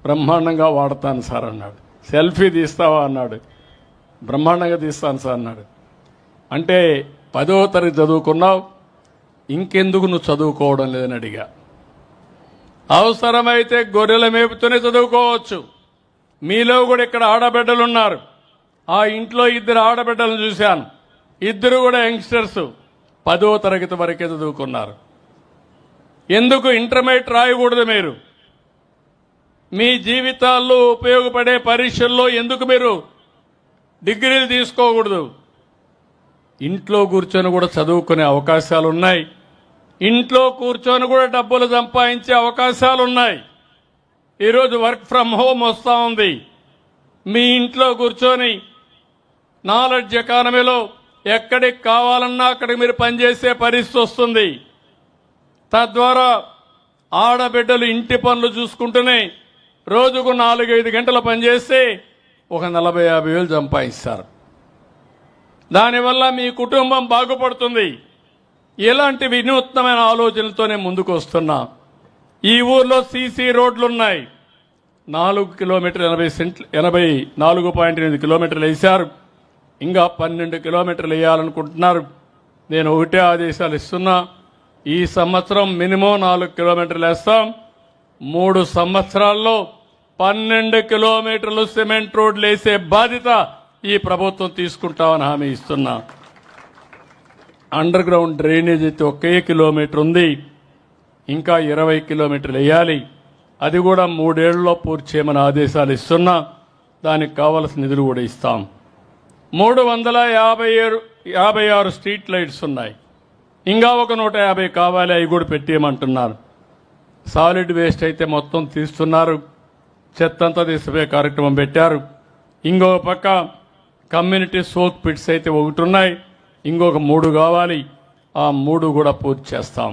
బ్రహ్మాండంగా వాడతాను సార్ అన్నాడు. సెల్ఫీ తీస్తావా అన్నాడు. బ్రహ్మాండంగా తీస్తాను సార్ అన్నాడు. అంటే 10వ తరగతి చదువుకున్నావు, ఇంకెందుకు నువ్వు చదువుకోవడం లేదని అడిగా. అవసరమైతే గొర్రెల మేపుతూనే చదువుకోవచ్చు. మీలో కూడా ఇక్కడ ఆడబిడ్డలున్నారు. ఆ ఇంట్లో 2 ఆడబిడ్డలను చూశాను. 2 కూడా యంగ్స్టర్స్, 10వ తరగతి వరకే చదువుకున్నారు. ఎందుకు ఇంటర్మీడియట్ రాయకూడదు? మీరు మీ జీవితాల్లో ఉపయోగపడే పరీక్షల్లో ఎందుకు మీరు డిగ్రీలు తీసుకోకూడదు? ఇంట్లో కూర్చొని కూడా చదువుకునే అవకాశాలు ఉన్నాయి. ఇంట్లో కూర్చొని కూడా డబ్బులు సంపాదించే అవకాశాలు ఉన్నాయి. ఈరోజు వర్క్ ఫ్రమ్ హోమ్ వస్తూ ఉంది. మీ ఇంట్లో కూర్చొని నాలెడ్జ్ ఎకానమీలో ఎక్కడికి కావాలన్నా అక్కడికి మీరు పనిచేసే పరిస్థితి వస్తుంది. తద్వారా ఆడబిడ్డలు ఇంటి పనులు చూసుకుంటూనే రోజుకు 4-5 గంటలు పనిచేస్తే ఒక 40-50 వేలు సంపాదిస్తారు. దానివల్ల మీ కుటుంబం బాగుపడుతుంది. ఇలాంటి వినూత్నమైన ఆలోచనలతోనే ముందుకు వస్తున్నా. ఈ ఊర్లో సీసీ రోడ్లున్నాయి. 4 కిలోమీటర్లు 84.8 కిలోమీటర్లు వేశారు. ఇంకా 12 కిలోమీటర్లు వేయాలనుకుంటున్నారు. నేను ఒకటే ఆదేశాలు ఇస్తున్నా, ఈ సంవత్సరం మినిమం 4 కిలోమీటర్లు వేస్తాం. 3 సంవత్సరాల్లో 12 కిలోమీటర్లు సిమెంట్ రోడ్లు వేసే బాధ్యత ఈ ప్రభుత్వం తీసుకుంటామని హామీ ఇస్తున్నా. అండర్ గ్రౌండ్ డ్రైనేజ్ అయితే 1 కిలోమీటర్ ఉంది, ఇంకా 20 కిలోమీటర్లు వేయాలి. అది కూడా 3 ఏళ్లలో పూర్తి చేయమని ఆదేశాలు ఇస్తున్నా. దానికి కావలసిన నిధులు కూడా ఇస్తాం. 356 స్ట్రీట్ లైట్స్ ఉన్నాయి. ఇంకా ఒక 150 కావాలి, అవి కూడా పెట్టేయమంటున్నారు. సాలిడ్ వేస్ట్ అయితే మొత్తం తీస్తున్నారు, చెత్తంతా తీసిపోయే కార్యక్రమం పెట్టారు. ఇంకో పక్క కమ్యూనిటీ సోక్ పిట్స్ అయితే 1 ఉన్నాయి, ఇంకొక 3 కావాలి. ఆ 3 కూడా పూర్తి చేస్తాం.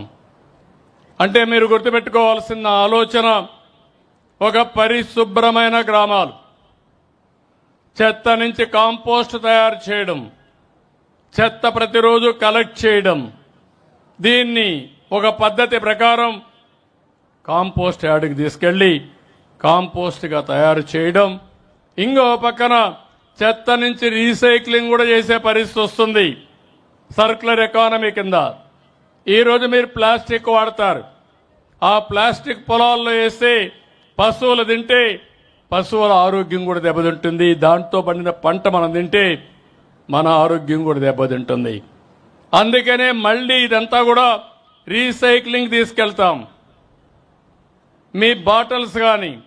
అంటే మీరు గుర్తుపెట్టుకోవాల్సిన ఆలోచన, ఒక పరిశుభ్రమైన గ్రామాలు, చెత్త నుంచి కాంపోస్ట్ తయారు చేయడం, చెత్త ప్రతిరోజు కలెక్ట్ చేయడం, దీన్ని ఒక పద్ధతి ప్రకారం కాంపోస్ట్ యార్డుకి తీసుకెళ్లి కాంపోస్ట్గా తయారు చేయడం. ఇంకో పక్కన చెత్త నుంచి రీసైక్లింగ్ కూడా చేసే పరిస్థితి వస్తుంది. సర్క్యులర్ ఎకానమీ కింద ఈరోజు మీరు ప్లాస్టిక్ వాడతారు. ఆ ప్లాస్టిక్ పొలాల్లో వేస్తే పశువులు తింటే పశువుల ఆరోగ్యం కూడా దెబ్బతింటుంది. దాంతో పండిన పంట మనం తింటే మన ఆరోగ్యం కూడా దెబ్బతింటుంది. అందుకనే మళ్ళీ ఇదంతా కూడా రీసైక్లింగ్ తీసుకెళ్తాం. మీ బాటిల్స్ కానీ